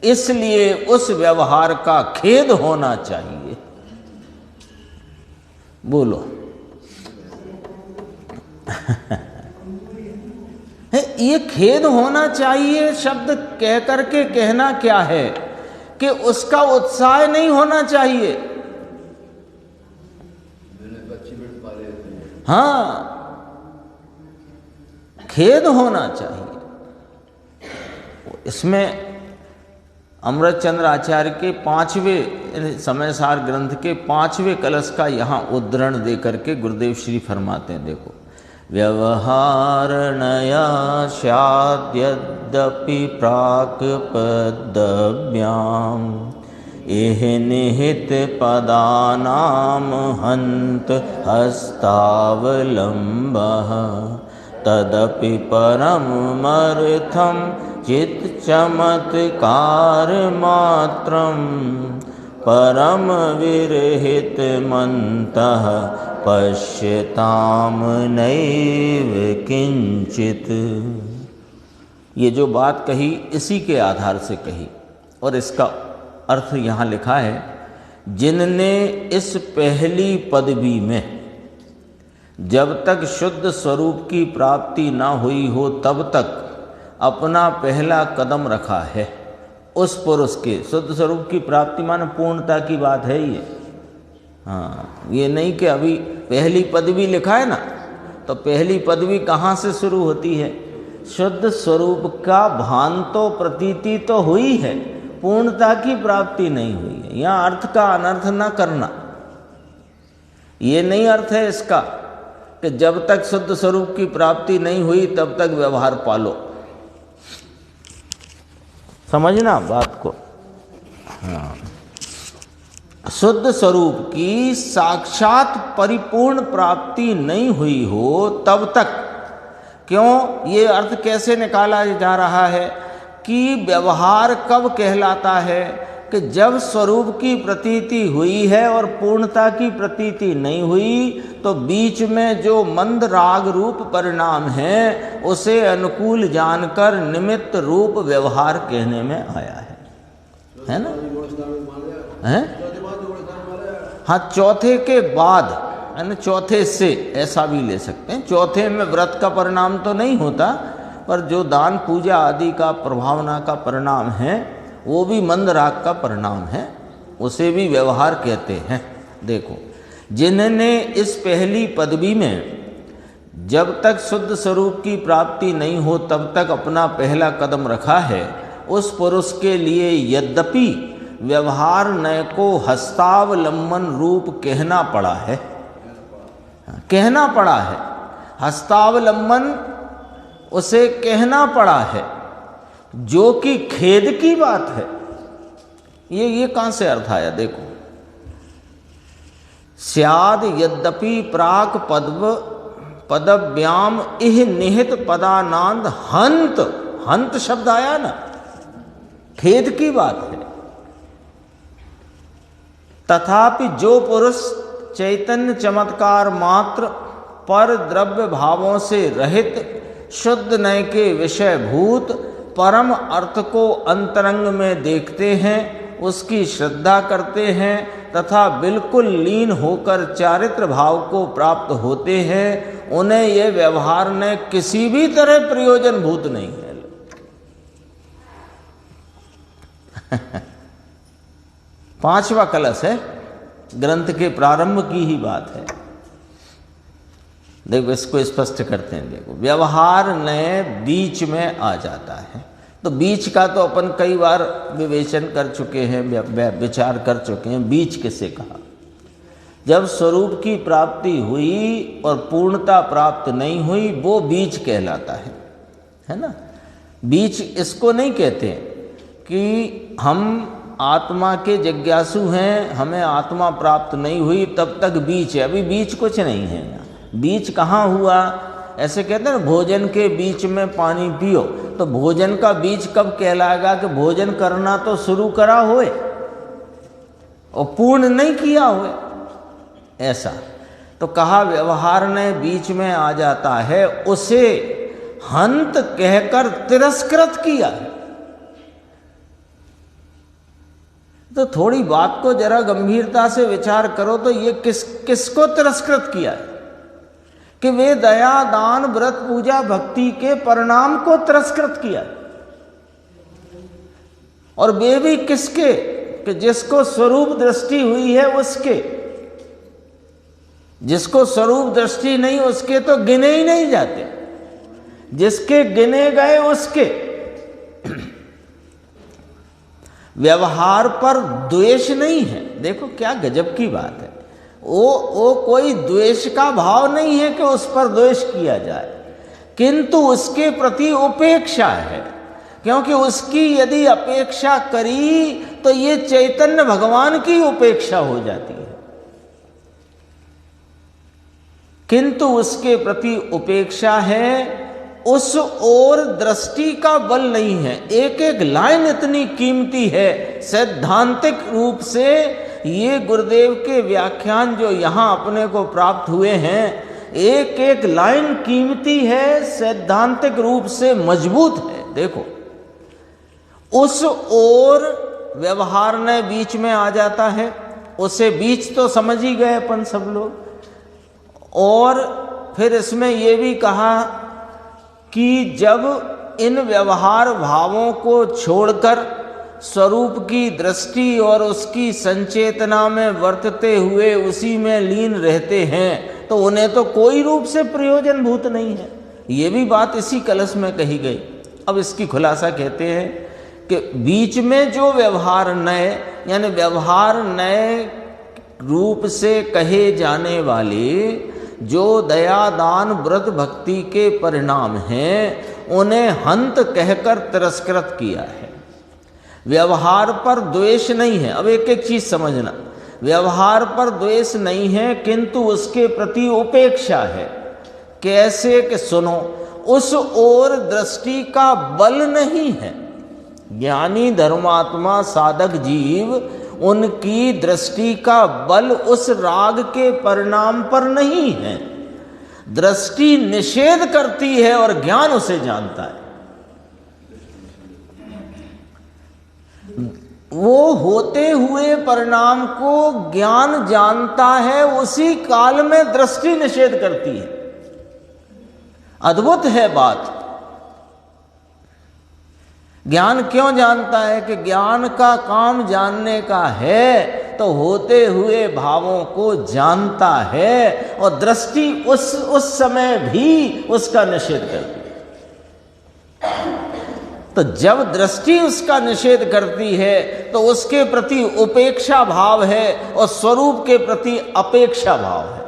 इसलिए उस व्यवहार का खेद होना चाहिए। बोलो है। ये खेद होना चाहिए शब्द कह करके कहना क्या है कि उसका उत्साह नहीं होना चाहिए। हाँ, खेद होना चाहिए। इसमें अमृतचंद्र आचार्य के 5वें समयसार ग्रंथ के 5वें कलश का यहाँ उद्धरण दे करके गुरुदेव श्री फरमाते हैं, देखो, व्यवहारणया स्याद्यद्यपि प्राक् पदव्याम् एह निहित पदानाम हन्त हस्तावलम्बः तदपि परमर्थं चित् चमत्कार मात्रं परम विरहित मंतः पश्यताम नैव किंचित। ये जो बात कही इसी के आधार से कही, और इसका अर्थ यहाँ लिखा है, जिनने इस पहली पदवी में जब तक शुद्ध स्वरूप की प्राप्ति ना हुई हो तब तक अपना पहला कदम रखा है, उस पुरुष के शुद्ध स्वरूप की प्राप्ति माने पूर्णता की बात है ये। हाँ, ये नहीं कि अभी पहली पदवी लिखा है ना, तो पहली पदवी कहाँ से शुरू होती है? शुद्ध स्वरूप का भान तो प्रतीति तो हुई है, पूर्णता की प्राप्ति नहीं हुई है। यहाँ अर्थ का अनर्थ न करना, ये नहीं अर्थ है इसका कि जब तक शुद्ध स्वरूप की प्राप्ति नहीं हुई तब तक व्यवहार पालो। समझना बात को। हाँ, शुद्ध स्वरूप की साक्षात परिपूर्ण प्राप्ति नहीं हुई हो तब तक, क्यों, ये अर्थ कैसे निकाला जा रहा है कि व्यवहार कब कहलाता है कि जब स्वरूप की प्रतीति हुई है और पूर्णता की प्रतीति नहीं हुई, तो बीच में जो मंद राग रूप परिणाम है उसे अनुकूल जानकर निमित्त रूप व्यवहार कहने में आया है ना? है? हाँ, चौथे के बाद, यानी चौथे से, ऐसा भी ले सकते हैं। चौथे में व्रत का परिणाम तो नहीं होता, पर जो दान पूजा आदि का प्रभावना का परिणाम है वो भी मंद राग का परिणाम है, उसे भी व्यवहार कहते हैं। देखो, जिन्होंने इस पहली पदवी में जब तक शुद्ध स्वरूप की प्राप्ति नहीं हो तब तक अपना पहला कदम रखा है, उस पुरुष के लिए यद्यपि व्यवहार नय को हस्तावलंबन रूप कहना पड़ा है, कहना पड़ा है, हस्तावलंबन उसे कहना पड़ा है, जो कि खेद की बात है। ये कहां से अर्थ आया? देखो, स्याद यद्यपि प्राक पदव्याम इह निहित पदानांद हंत, हंत शब्द आया ना, खेद की बात है। तथापि जो पुरुष चैतन्य चमत्कार मात्र पर द्रव्य भावों से रहित शुद्ध नय के विषय भूत परम अर्थ को अंतरंग में देखते हैं, उसकी श्रद्धा करते हैं तथा बिल्कुल लीन होकर चारित्र भाव को प्राप्त होते हैं, उन्हें यह व्यवहार ने किसी भी तरह प्रयोजन भूत नहीं है। पांचवा कलश है, ग्रंथ के प्रारंभ की ही बात है। देखो, इसको स्पष्ट करते हैं। देखो, व्यवहार नए बीच में आ जाता है, तो बीच का तो अपन कई बार विवेचन कर चुके हैं, विचार कर चुके हैं। बीच किसे कहा? जब स्वरूप की प्राप्ति हुई और पूर्णता प्राप्त नहीं हुई, वो बीच कहलाता है ना? बीच इसको नहीं कहते कि हम आत्मा के जिज्ञासु हैं, हमें आत्मा प्राप्त नहीं हुई तब तक बीच है। अभी बीच कुछ नहीं है यहाँ। बीच कहाँ हुआ? ऐसे कहते हैं ना, भोजन के बीच में पानी पियो, तो भोजन का बीच कब कहलाएगा कि भोजन करना तो शुरू करा होए और पूर्ण नहीं किया होए, ऐसा। तो कहा व्यवहार ने बीच में आ जाता है, उसे हंत कहकर तिरस्कृत किया। तो थोड़ी बात को जरा गंभीरता से विचार करो, तो ये किसको तिरस्कृत किया है? कि वे दया दान व्रत पूजा भक्ति के परिणाम को तिरस्कृत किया। और वे भी किसके? कि जिसको स्वरूप दृष्टि हुई है उसके। जिसको स्वरूप दृष्टि नहीं उसके तो गिने ही नहीं जाते, जिसके गिने गए उसके। व्यवहार पर द्वेष नहीं है। देखो क्या गजब की बात है। वो कोई द्वेष का भाव नहीं है कि उस पर द्वेष किया जाए, किंतु उसके प्रति उपेक्षा है। क्योंकि उसकी यदि अपेक्षा करी तो ये चैतन्य भगवान की उपेक्षा हो जाती है, किंतु उसके प्रति उपेक्षा है, उस ओर दृष्टि का बल नहीं है। एक एक लाइन इतनी कीमती है। सैद्धांतिक रूप से ये गुरुदेव के व्याख्यान जो यहाँ अपने को प्राप्त हुए हैं, एक एक लाइन कीमती है, सैद्धांतिक रूप से मजबूत है। देखो, उस ओर व्यवहार ने बीच में आ जाता है, उसे बीच तो समझ ही गए अपन सब लोग। और फिर इसमें ये भी कहा कि जब इन व्यवहार भावों को छोड़कर स्वरूप की दृष्टि और उसकी संचेतना में वर्तते हुए उसी में लीन रहते हैं तो उन्हें तो कोई रूप से प्रयोजन भूत नहीं है। ये भी बात इसी कलश में कही गई। अब इसकी खुलासा कहते हैं कि बीच में जो व्यवहार नए, यानी व्यवहार नए रूप से कहे जाने वाले जो दया दान व्रत भक्ति के परिणाम हैं, उन्हें हंत कहकर तिरस्कृत किया है। व्यवहार पर द्वेष नहीं है। अब एक एक चीज समझना, व्यवहार पर द्वेष नहीं है किंतु उसके प्रति उपेक्षा है। कैसे? कि सुनो, उस ओर दृष्टि का बल नहीं है। ज्ञानी धर्मात्मा साधक जीव, उनकी दृष्टि का बल उस राग के परिणाम पर नहीं है। दृष्टि निषेध करती है और ज्ञान उसे जानता है। वो होते हुए परिणाम को ज्ञान जानता है, उसी काल में दृष्टि निषेध करती है। अद्भुत है बात। ज्ञान क्यों जानता है? कि ज्ञान का काम जानने का है, तो होते हुए भावों को जानता है और दृष्टि उस समय भी उसका निषेध करती है। तो जब दृष्टि उसका निषेध करती है तो उसके प्रति उपेक्षा भाव है और स्वरूप के प्रति अपेक्षा भाव है।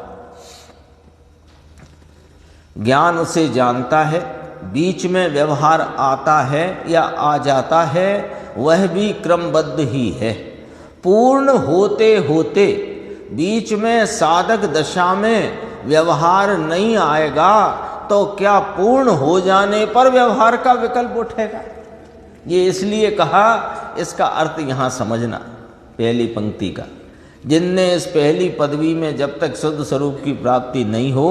ज्ञान उसे जानता है, बीच में व्यवहार आता है या आ जाता है, वह भी क्रमबद्ध ही है। पूर्ण होते होते बीच में साधक दशा में व्यवहार नहीं आएगा तो क्या पूर्ण हो जाने पर व्यवहार का विकल्प उठेगा? ये इसलिए कहा, इसका अर्थ यहाँ समझना पहली पंक्ति का। जिनने इस पहली पदवी में जब तक शुद्ध स्वरूप की प्राप्ति नहीं हो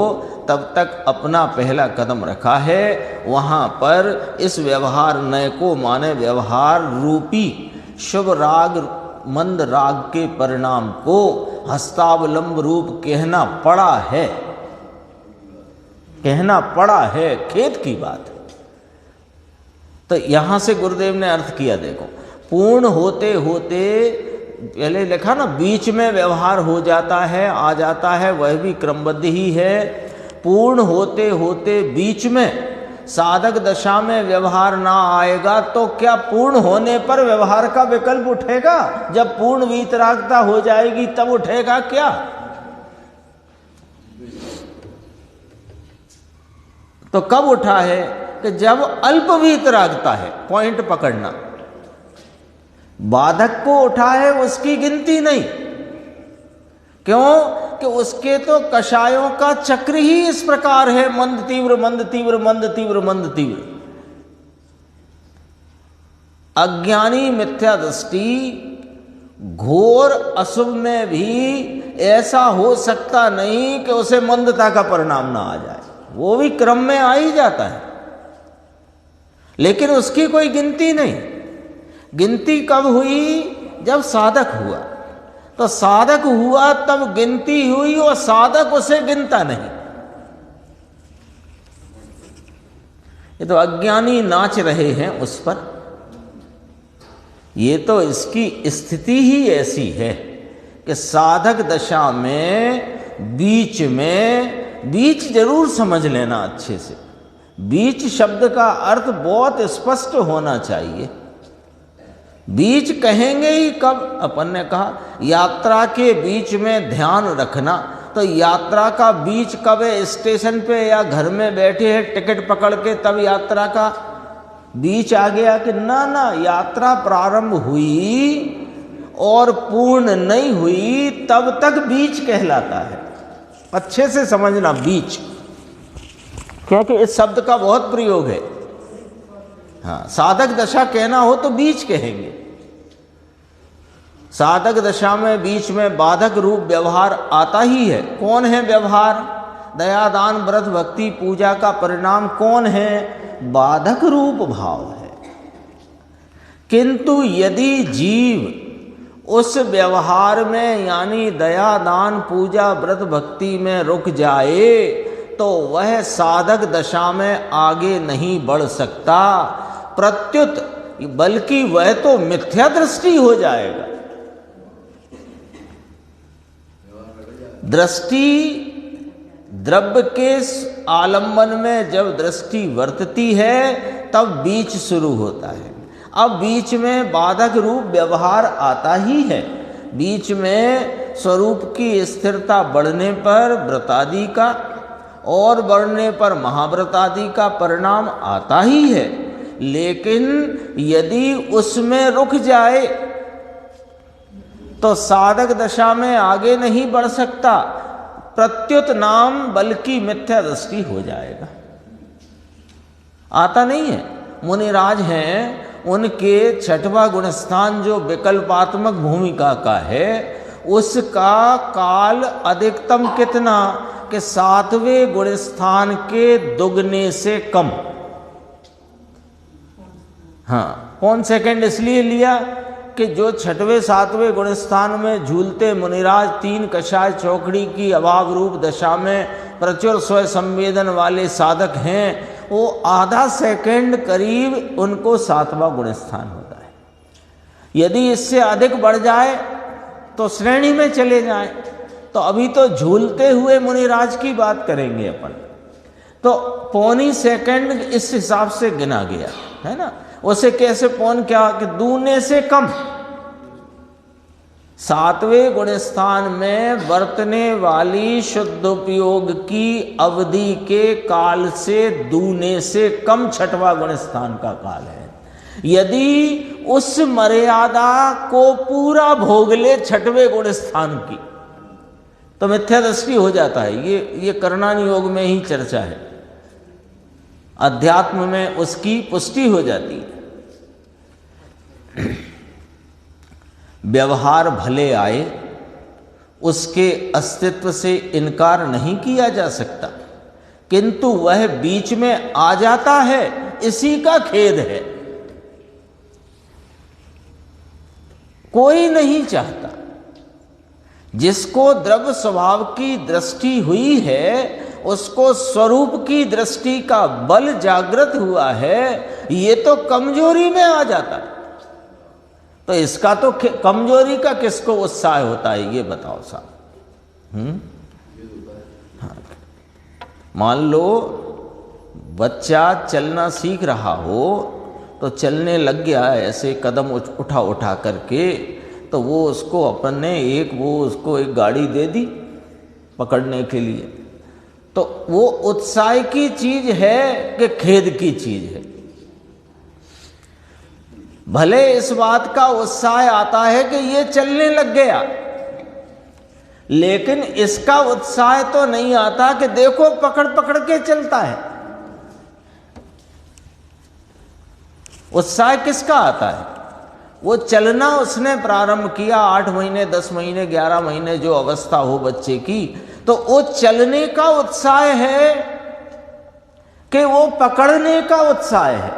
तब तक अपना पहला कदम रखा है, वहाँ पर इस व्यवहार नय को माने व्यवहार रूपी शुभ राग मंद राग के परिणाम को हस्तावलंब रूप कहना पड़ा है। कहना पड़ा है, खेद की बात है। तो यहां से गुरुदेव ने अर्थ किया, देखो, पूर्ण होते होते, पहले लिखा ना, बीच में व्यवहार हो जाता है, आ जाता है, वह भी क्रमबद्ध ही है। पूर्ण होते होते बीच में साधक दशा में व्यवहार ना आएगा तो क्या पूर्ण होने पर व्यवहार का विकल्प उठेगा? जब पूर्ण वीतरागता हो जाएगी तब उठेगा क्या? तो कब उठा है? कि जब अल्प वीतरागता है। पॉइंट पकड़ना, बाधक को उठा है उसकी गिनती नहीं। क्यों? कि उसके तो कषायों का चक्र ही इस प्रकार है, मंद तीव्र मंद तीव्र मंद तीव्र मंद तीव्र। अज्ञानी मिथ्या दृष्टि घोर अशुभ में भी ऐसा हो सकता नहीं कि उसे मंदता का परिणाम ना आ जाए। वो भी क्रम में आ ही जाता है, लेकिन उसकी कोई गिनती नहीं। गिनती कब हुई? जब साधक हुआ। तो साधक हुआ तब गिनती हुई और साधक उसे गिनता नहीं। ये तो अज्ञानी नाच रहे हैं उस पर। ये तो इसकी स्थिति ही ऐसी है कि साधक दशा में बीच जरूर समझ लेना अच्छे से। बीच शब्द का अर्थ बहुत स्पष्ट होना चाहिए। बीच कहेंगे ही कब? अपन ने कहा यात्रा के बीच में ध्यान रखना। तो यात्रा का बीच कब है? स्टेशन पे या घर में बैठे हैं टिकट पकड़ के, तब यात्रा का बीच आ गया कि ना, यात्रा प्रारंभ हुई और पूर्ण नहीं हुई तब तक बीच कहलाता है। अच्छे से समझना बीच, क्योंकि इस शब्द का बहुत प्रयोग है। हाँ, साधक दशा कहना हो तो बीच कहेंगे। साधक दशा में बीच में बाधक रूप व्यवहार आता ही है। कौन है व्यवहार? दया दान व्रत भक्ति पूजा का परिणाम कौन है? बाधक रूप भाव है। किंतु यदि जीव उस व्यवहार में यानी दया दान पूजा व्रत भक्ति में रुक जाए तो वह साधक दशा में आगे नहीं बढ़ सकता, प्रत्युत बल्कि वह तो मिथ्या दृष्टि हो जाएगा। दृष्टि द्रव्य के आलंबन में जब दृष्टि वर्तती है तब बीच शुरू होता है। अब बीच में बाधक रूप व्यवहार आता ही है। बीच में स्वरूप की स्थिरता बढ़ने पर व्रतादि का और बढ़ने पर महाव्रत आदि का परिणाम आता ही है। लेकिन यदि उसमें रुक जाए तो साधक दशा में आगे नहीं बढ़ सकता, प्रत्युत नाम बल्कि मिथ्या दृष्टि हो जाएगा। आता नहीं है। मुनिराज हैं, उनके छठवां गुणस्थान जो विकल्पात्मक भूमिका का है उसका काल अधिकतम कितना कि 7वें गुणस्थान के दुगने से कम। हाँ, कौन सेकंड इसलिए लिया कि जो 6वें 7वें गुणस्थान में झूलते मुनिराज 3 कषाय चौकड़ी की अभाव रूप दशा में प्रचुर स्वय संवेदन वाले साधक हैं, वो आधा सेकंड करीब उनको 7वां गुणस्थान होता है। यदि इससे अधिक बढ़ जाए तो श्रेणी में चले जाएं। तो अभी तो झूलते हुए मुनिराज की बात करेंगे अपन, तो पौनी सेकंड इस हिसाब से गिना गया है ना। उसे कैसे पौन क्या कि दूने से कम। 7वें गुणस्थान में बरतने वाली शुद्ध उपयोग की अवधि के काल से दूने से कम 6वां गुणस्थान का काल है। यदि उस मर्यादा को पूरा भोग ले 6वें गुणस्थान की तो मिथ्या दृष्टि हो जाता है। ये करणान योग में ही चर्चा है। अध्यात्म में उसकी पुष्टि हो जाती है। व्यवहार भले आए, उसके अस्तित्व से इनकार नहीं किया जा सकता, किंतु वह बीच में आ जाता है, इसी का खेद है। कोई नहीं चाहता। जिसको द्रव्य स्वभाव की दृष्टि हुई है उसको स्वरूप की दृष्टि का बल जागृत हुआ है, ये तो कमजोरी में आ जाता है। तो इसका तो कमजोरी का किसको उत्साह होता है, ये बताओ साहब। हाँ। मान लो बच्चा चलना सीख रहा हो तो चलने लग गया ऐसे कदम उठा उठा करके, तो वो उसको अपन ने उसको एक गाड़ी दे दी पकड़ने के लिए, तो वो उत्साह की चीज है कि खेद की चीज है? भले इस बात का उत्साह आता है कि ये चलने लग गया, लेकिन इसका उत्साह तो नहीं आता कि देखो पकड़ पकड़ के चलता है। उत्साह किसका आता है? वो चलना उसने प्रारंभ किया 8 महीने 10 महीने 11 महीने जो अवस्था हो बच्चे की, तो वो चलने का उत्साह है कि वो पकड़ने का उत्साह है।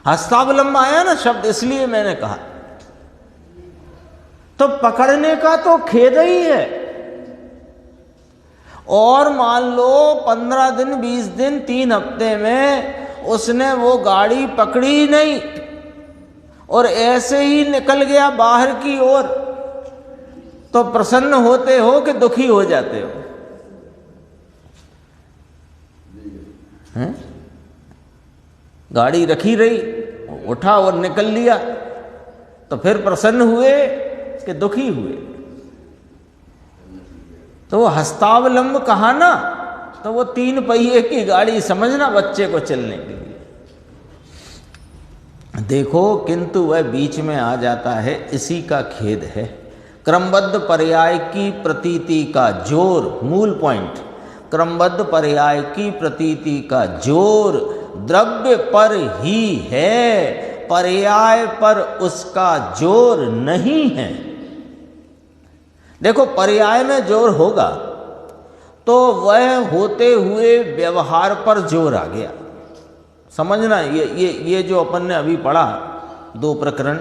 हस्तावलंब आया ना शब्द, इसलिए मैंने कहा। तो पकड़ने का तो खेद ही है। और मान लो 15 दिन 20 दिन 3 हफ्ते में उसने वो गाड़ी पकड़ी नहीं और ऐसे ही निकल गया बाहर की ओर, तो प्रसन्न होते हो कि दुखी हो जाते हो? हैं? गाड़ी रखी रही, उठा और निकल लिया, तो फिर प्रसन्न हुए कि दुखी हुए? तो वो हस्तावलंब कहा ना, तो वो 3 पहिए की गाड़ी समझना बच्चे को चलने के लिए। देखो, किंतु वह बीच में आ जाता है, इसी का खेद है। क्रमबद्ध पर्याय की प्रतीति का जोर, मूल पॉइंट, क्रमबद्ध पर्याय की प्रतीति का जोर द्रव्य पर ही है, पर्याय पर उसका जोर नहीं है। देखो, पर्याय में जोर होगा तो वह होते हुए व्यवहार पर जोर आ गया। समझना, ये जो अपन ने अभी पढ़ा 2 प्रकरण,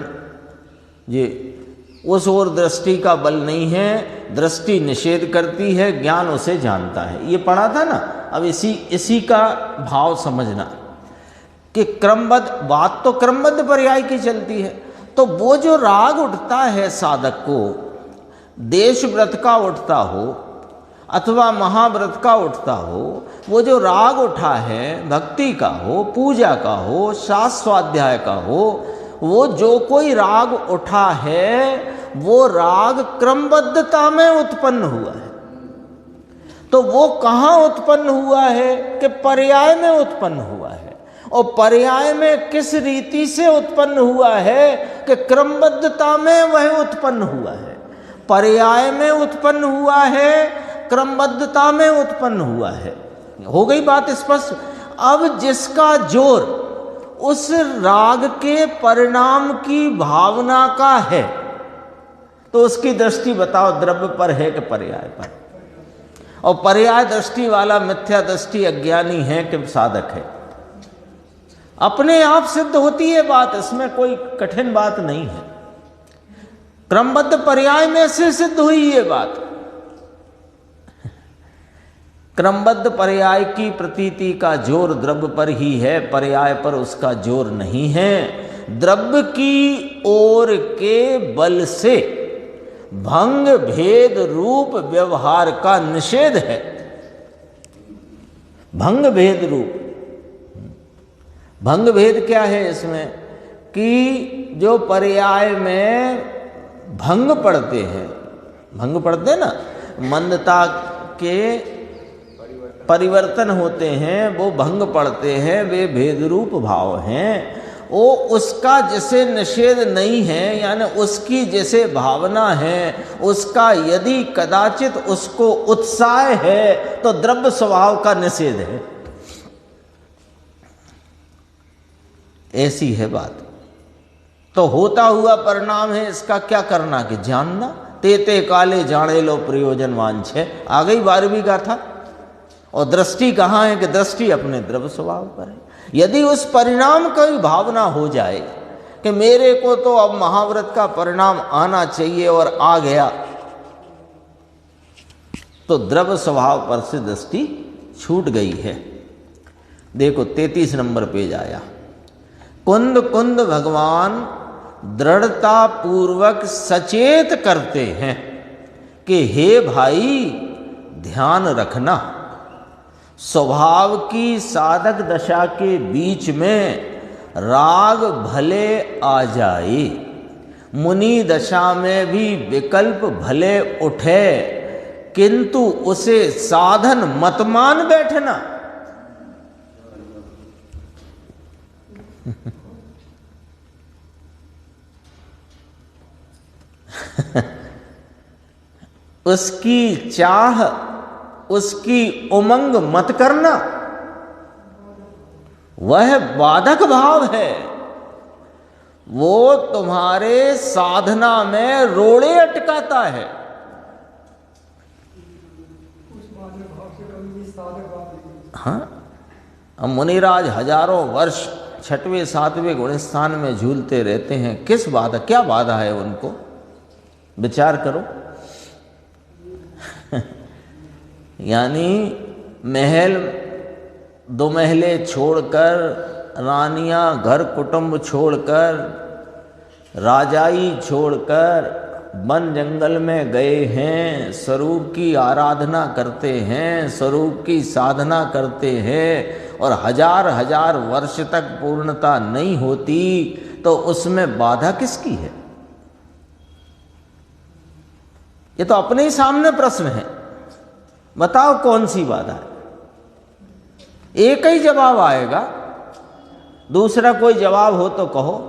ये उस ओर दृष्टि का बल नहीं है, दृष्टि निषेध करती है, ज्ञान उसे जानता है, ये पढ़ा था ना। अब इसी का भाव समझना कि क्रमबद्ध, बात तो क्रमबद्ध पर्याय की चलती है। तो वो जो राग उठता है साधक को, देश व्रत का उठता हो अथवा महाव्रत का उठता हो, वो जो राग उठा है, भक्ति का हो, पूजा का हो, शास्त्र स्वाध्याय का हो, वो जो कोई राग उठा है वो राग क्रमबद्धता में उत्पन्न हुआ है। तो वो कहाँ उत्पन्न हुआ है? कि पर्याय में उत्पन्न हुआ है। और पर्याय में किस रीति से उत्पन्न हुआ है? कि क्रमबद्धता में वह उत्पन्न हुआ है। पर्याय में उत्पन्न हुआ है, क्रमबद्धता में उत्पन्न हुआ है। हो गई बात स्पष्ट? अब जिसका जोर उस राग के परिणाम की भावना का है, तो उसकी दृष्टि बताओ द्रव्य पर है कि पर्याय पर? और पर्याय दृष्टि वाला मिथ्या दृष्टि अज्ञानी है कि साधक है? अपने आप सिद्ध होती है बात, इसमें कोई कठिन बात नहीं है। क्रमबद्ध पर्याय में से सिद्ध हुई ये बात। क्रमबद्ध पर्याय की प्रतीति का जोर द्रव्य पर ही है, पर्याय पर उसका जोर नहीं है। द्रव्य की ओर के बल से भंग भेद रूप व्यवहार का निषेध है। भंग भेद रूप, भंग भेद क्या है इसमें? कि जो पर्याय में भंग पड़ते हैं, भंग पड़ते हैं ना, मंदता के परिवर्तन होते हैं, वो भंग पड़ते हैं, वे भेद रूप भाव हैं। वो उसका जैसे निषेध नहीं है, यानी उसकी जैसे भावना है, उसका यदि कदाचित उसको उत्साह है तो द्रव्य स्वभाव का निषेध है। ऐसी है बात। तो होता हुआ परिणाम है, इसका क्या करना कि जानना। तेते काले जाने लो प्रयोजन वांछे, आ गई 12वीं गाथा। और दृष्टि कहाँ है? कि दृष्टि अपने द्रव्य स्वभाव पर है। यदि उस परिणाम की भावना हो जाए कि मेरे को तो अब महाव्रत का परिणाम आना चाहिए और आ गया, तो द्रव्य स्वभाव पर से दृष्टि छूट गई है। देखो 33 नंबर पेज आया। कुंद कुंद भगवान दृढ़ता पूर्वक सचेत करते हैं कि हे भाई ध्यान रखना, स्वभाव की साधक दशा के बीच में राग भले आ जाए, मुनि दशा में भी विकल्प भले उठे, किंतु उसे साधन मत मान बैठना। उसकी चाह, उसकी उमंग मत करना, वह बाधक भाव है। वो तुम्हारे साधना में रोड़े अटकाता है। हाँ, हम मुनिराज हजारों वर्ष 6वें 7वें गुणस्थान में झूलते रहते हैं। किस बाधा, क्या बाधा है उनको? विचार करो। यानी महल दो महले छोड़कर, रानियां घर कुटुंब छोड़कर, राजाई छोड़कर वन जंगल में गए हैं, स्वरूप की आराधना करते हैं, स्वरूप की साधना करते हैं और हजार हजार वर्ष तक पूर्णता नहीं होती, तो उसमें बाधा किसकी है? ये तो अपने ही सामने प्रश्न है। बताओ कौन सी बाधा है? एक ही जवाब आएगा, दूसरा कोई जवाब हो तो कहो।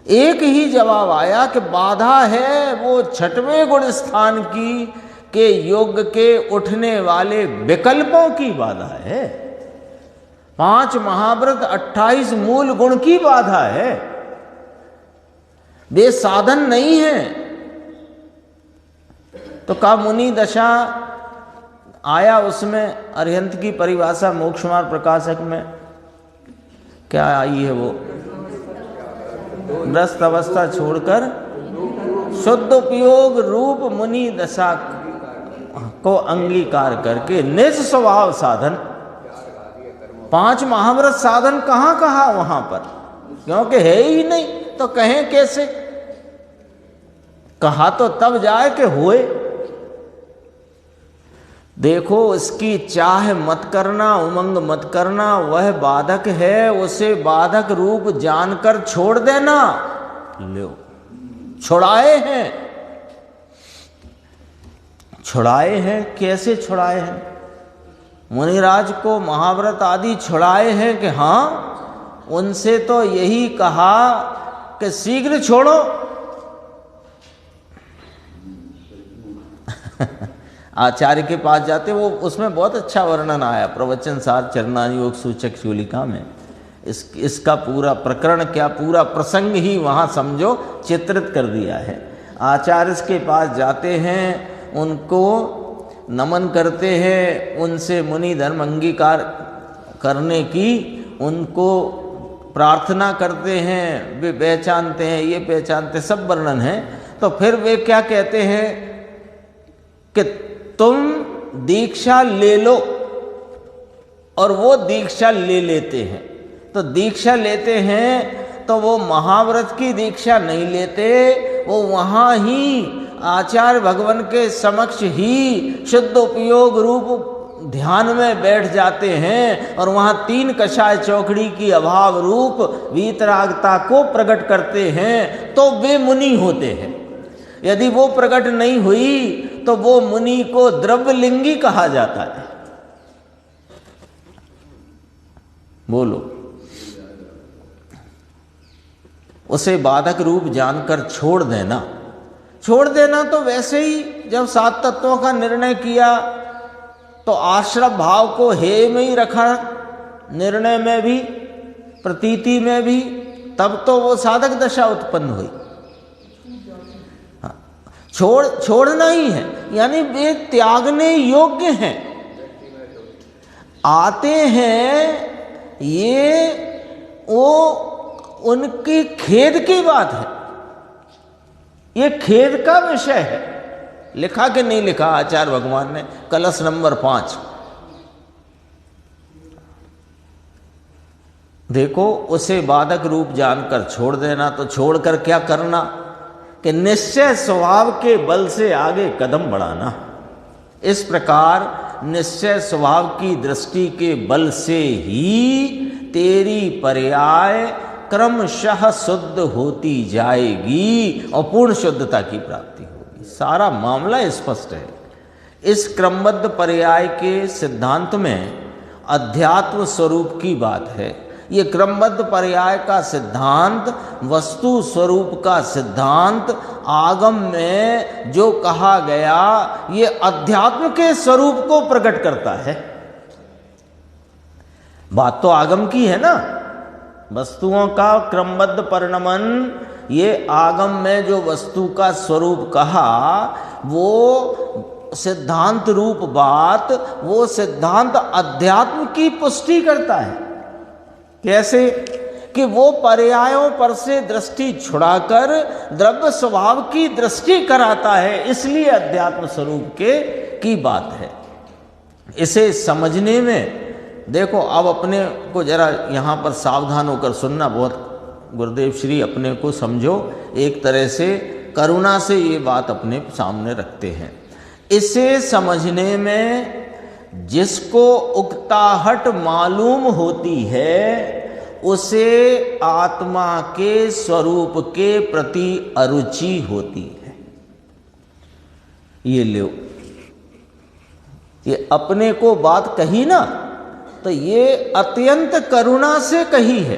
एक ही जवाब आया कि बाधा है वो छठवें गुण स्थान की के योग के उठने वाले विकल्पों की बाधा है। 5 महाव्रत 28 मूल गुण की बाधा है, वे साधन नहीं है। तो का मुनि दशा आया, उसमें अरिहंत की परिभाषा मोक्ष मार्ग प्रकाशक में क्या आई है? वो ग्रस्त अवस्था छोड़कर शुद्ध उपयोग रूप मुनि दशा को अंगीकार करके निज स्वभाव साधन। 5 महाव्रत साधन कहाँ कहा वहां पर? क्योंकि है ही नहीं तो कहें कैसे? कहा तो तब जाए कि हुए। देखो, इसकी चाह मत करना, उमंग मत करना, वह बाधक है, उसे बाधक रूप जानकर छोड़ देना। लो, छुड़ाए हैं, छुड़ाए हैं। कैसे छुड़ाए हैं? मुनिराज को महाव्रत आदि छुड़ाए हैं कि हाँ, उनसे तो यही कहा कि शीघ्र छोड़ो। आचार्य के पास जाते, वो उसमें बहुत अच्छा वर्णन आया प्रवचन सार चरणायोग सूचक चूलिका में। इसका पूरा प्रकरण क्या, पूरा प्रसंग ही वहाँ समझो चित्रित कर दिया है। आचार्य के पास जाते हैं, उनको नमन करते हैं, उनसे मुनि धर्म अंगीकार करने की उनको प्रार्थना करते हैं, वे पहचानते हैं, ये पहचानते, सब वर्णन है। तो फिर वे क्या कहते हैं कि तुम दीक्षा ले लो, और वो दीक्षा ले लेते हैं। तो दीक्षा लेते हैं तो वो महाव्रत की दीक्षा नहीं लेते, वो वहाँ ही आचार्य भगवान के समक्ष ही शुद्ध उपयोग रूप ध्यान में बैठ जाते हैं और वहाँ 3 कषाय चौकड़ी की अभाव रूप वीतरागता को प्रकट करते हैं, तो वे मुनि होते हैं। यदि वो प्रकट नहीं हुई तो वो मुनि को द्रव्यलिंगी कहा जाता है। बोलो, उसे बाधक रूप जानकर छोड़ देना। छोड़ देना तो वैसे ही जब 7 तत्वों का निर्णय किया तो आश्रम भाव को हे में ही रखा, निर्णय में भी, प्रतीति में भी, तब तो वो साधक दशा उत्पन्न हुई। छोड़ना ही है, यानी वे त्यागने योग्य हैं। आते हैं, ये वो उनकी खेद की बात है, ये खेद का विषय है। लिखा कि नहीं लिखा आचार्य भगवान ने कलश नंबर 5। देखो, उसे बाधक रूप जानकर छोड़ देना, तो छोड़कर क्या करना कि निश्चय स्वभाव के बल से आगे कदम बढ़ाना। इस प्रकार निश्चय स्वभाव की दृष्टि के बल से ही तेरी पर्याय क्रमशः शुद्ध होती जाएगी और पूर्ण शुद्धता की प्राप्ति होगी। सारा मामला स्पष्ट है। इस क्रमबद्ध पर्याय के सिद्धांत में अध्यात्म स्वरूप की बात है। ये क्रमबद्ध पर्याय का सिद्धांत, वस्तु स्वरूप का सिद्धांत, आगम में जो कहा गया, ये अध्यात्म के स्वरूप को प्रकट करता है। बात तो आगम की है ना, वस्तुओं का क्रमबद्ध परिणमन, ये आगम में जो वस्तु का स्वरूप कहा, वो सिद्धांत रूप बात, वो सिद्धांत अध्यात्म की पुष्टि करता है। कैसे कि वो पर्यायों पर से दृष्टि छुड़ाकर द्रव्य स्वभाव की दृष्टि कराता है, इसलिए अध्यात्म स्वरूप की बात है। इसे समझने में देखो, अब अपने को जरा यहाँ पर सावधान होकर सुनना, बहुत गुरुदेव श्री अपने को समझो, एक तरह से करुणा से ये बात अपने सामने रखते हैं। इसे समझने में जिसको उकताहट मालूम होती है उसे आत्मा के स्वरूप के प्रति अरुचि होती है। ये लो, ये अपने को बात कही ना, तो ये अत्यंत करुणा से कही है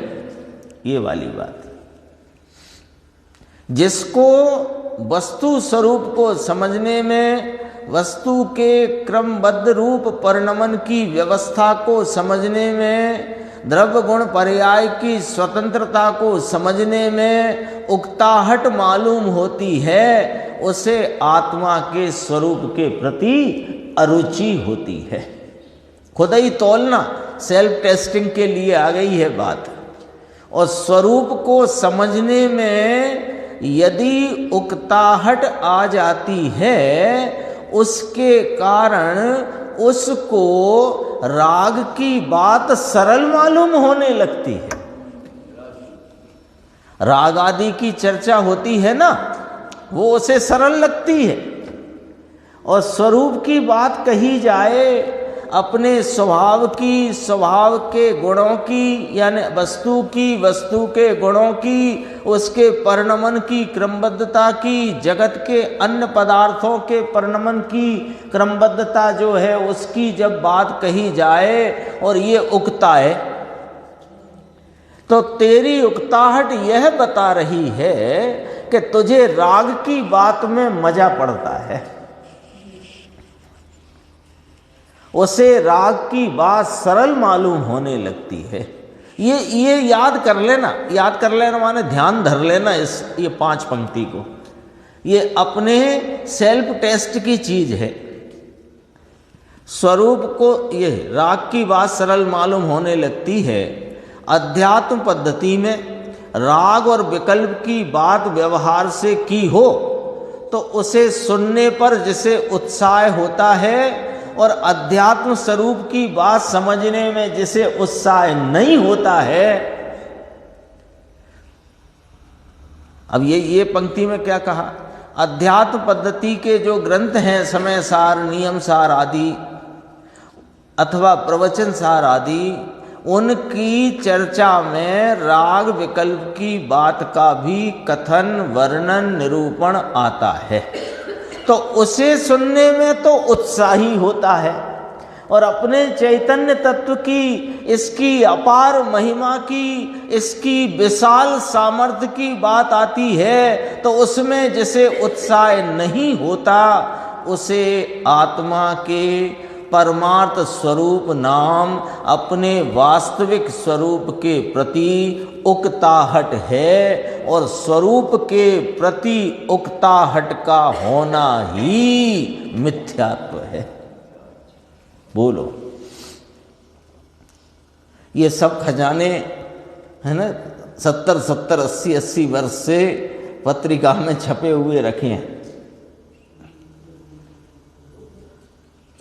ये वाली बात। जिसको वस्तु स्वरूप को समझने में, वस्तु के क्रमबद्ध रूप परिणमन की व्यवस्था को समझने में, द्रव्य गुण पर्याय की स्वतंत्रता को समझने में उकताहट मालूम होती है, उसे आत्मा के स्वरूप के प्रति अरुचि होती है। खुद ही तौलना, सेल्फ टेस्टिंग के लिए आ गई है बात। और स्वरूप को समझने में यदि उकताहट आ जाती है, उसके कारण उसको राग की बात सरल मालूम होने लगती है। राग आदि की चर्चा होती है ना, वो उसे सरल लगती है। और स्वरूप की बात कही जाए, अपने स्वभाव की, स्वभाव के गुणों की, यानी वस्तु की, वस्तु के गुणों की, उसके परिणमन की क्रमबद्धता की, जगत के अन्य पदार्थों के परिणमन की क्रमबद्धता जो है उसकी जब बात कही जाए और ये उकता है, तो तेरी उकताहट यह बता रही है कि तुझे राग की बात में मजा पड़ता है। उसे राग की बात सरल मालूम होने लगती है। ये याद कर लेना, याद कर लेना माने ध्यान धर लेना ये 5 पंक्ति को। ये अपने सेल्फ टेस्ट की चीज है। स्वरूप को, ये राग की बात सरल मालूम होने लगती है। अध्यात्म पद्धति में राग और विकल्प की बात व्यवहार से की हो तो उसे सुनने पर जिसे उत्साह होता है, और अध्यात्म स्वरूप की बात समझने में जिसे उत्साह नहीं होता है। अब ये पंक्ति में क्या कहा, अध्यात्म पद्धति के जो ग्रंथ हैं, समय सार, नियम सार आदि अथवा प्रवचन सार आदि, उनकी चर्चा में राग विकल्प की बात का भी कथन, वर्णन, निरूपण आता है। तो उसे सुनने में तो उत्साही होता है। और अपने चैतन्य तत्व की, इसकी अपार महिमा की, इसकी विशाल सामर्थ्य की बात आती है तो उसमें जिसे उत्साह नहीं होता, उसे आत्मा के परमार्थ स्वरूप नाम अपने वास्तविक स्वरूप के प्रति उकताहट है। और स्वरूप के प्रति उकताहट का होना ही मिथ्यात्व है। बोलो, ये सब खजाने है ना 70-70, 80-80 वर्ष से पत्रिका में छपे हुए रखे हैं।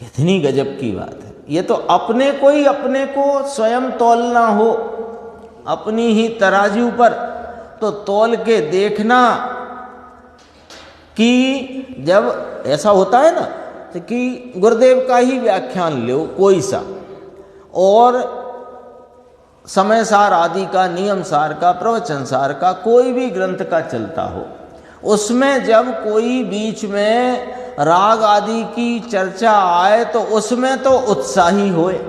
कितनी गजब की बात है। ये तो अपने को ही, अपने को स्वयं तौलना हो अपनी ही तराजू पर, तो तौल के देखना कि जब ऐसा होता है ना, तो कि गुरुदेव का ही व्याख्यान लो कोई सा, और समय सार आदि का, नियम सार का, प्रवचन सार का, कोई भी ग्रंथ का चलता हो, उसमें जब कोई बीच में राग आदि की चर्चा आए तो उसमें तो उत्साही होए,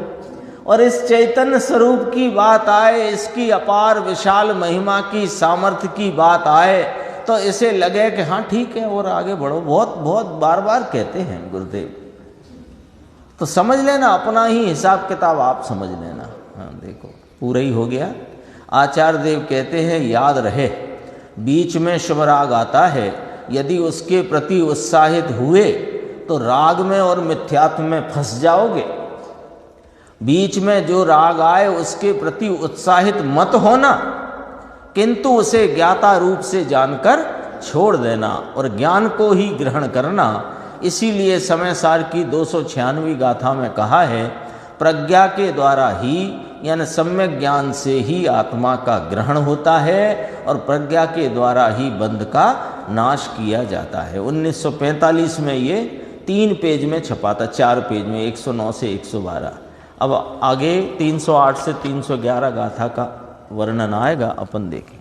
और इस चैतन्य स्वरूप की बात आए, इसकी अपार विशाल महिमा की सामर्थ्य की बात आए, तो इसे लगे कि हाँ ठीक है और आगे बढ़ो। बहुत बहुत बार बार कहते हैं गुरुदेव, तो समझ लेना, अपना ही हिसाब किताब आप समझ लेना। हाँ देखो, पूरा ही हो गया। आचार्य देव कहते हैं, याद रहे, बीच में शुभ राग आता है, यदि उसके प्रति उत्साहित हुए तो राग में और मिथ्यात्व में फंस जाओगे। बीच में जो राग आए उसके प्रति उत्साहित मत होना, किंतु उसे ज्ञाता रूप से जानकर छोड़ देना और ज्ञान को ही ग्रहण करना। इसीलिए समय सार की 296वीं गाथा में कहा है, प्रज्ञा के द्वारा ही यानी सम्यक ज्ञान से ही आत्मा का ग्रहण होता है और प्रज्ञा के द्वारा ही बंध का नाश किया जाता है। 1945 में ये 3 पेज में छपा था, 4 पेज में, 109 से 112। अब आगे 308 से 311 गाथा का वर्णन आएगा, अपन देखें।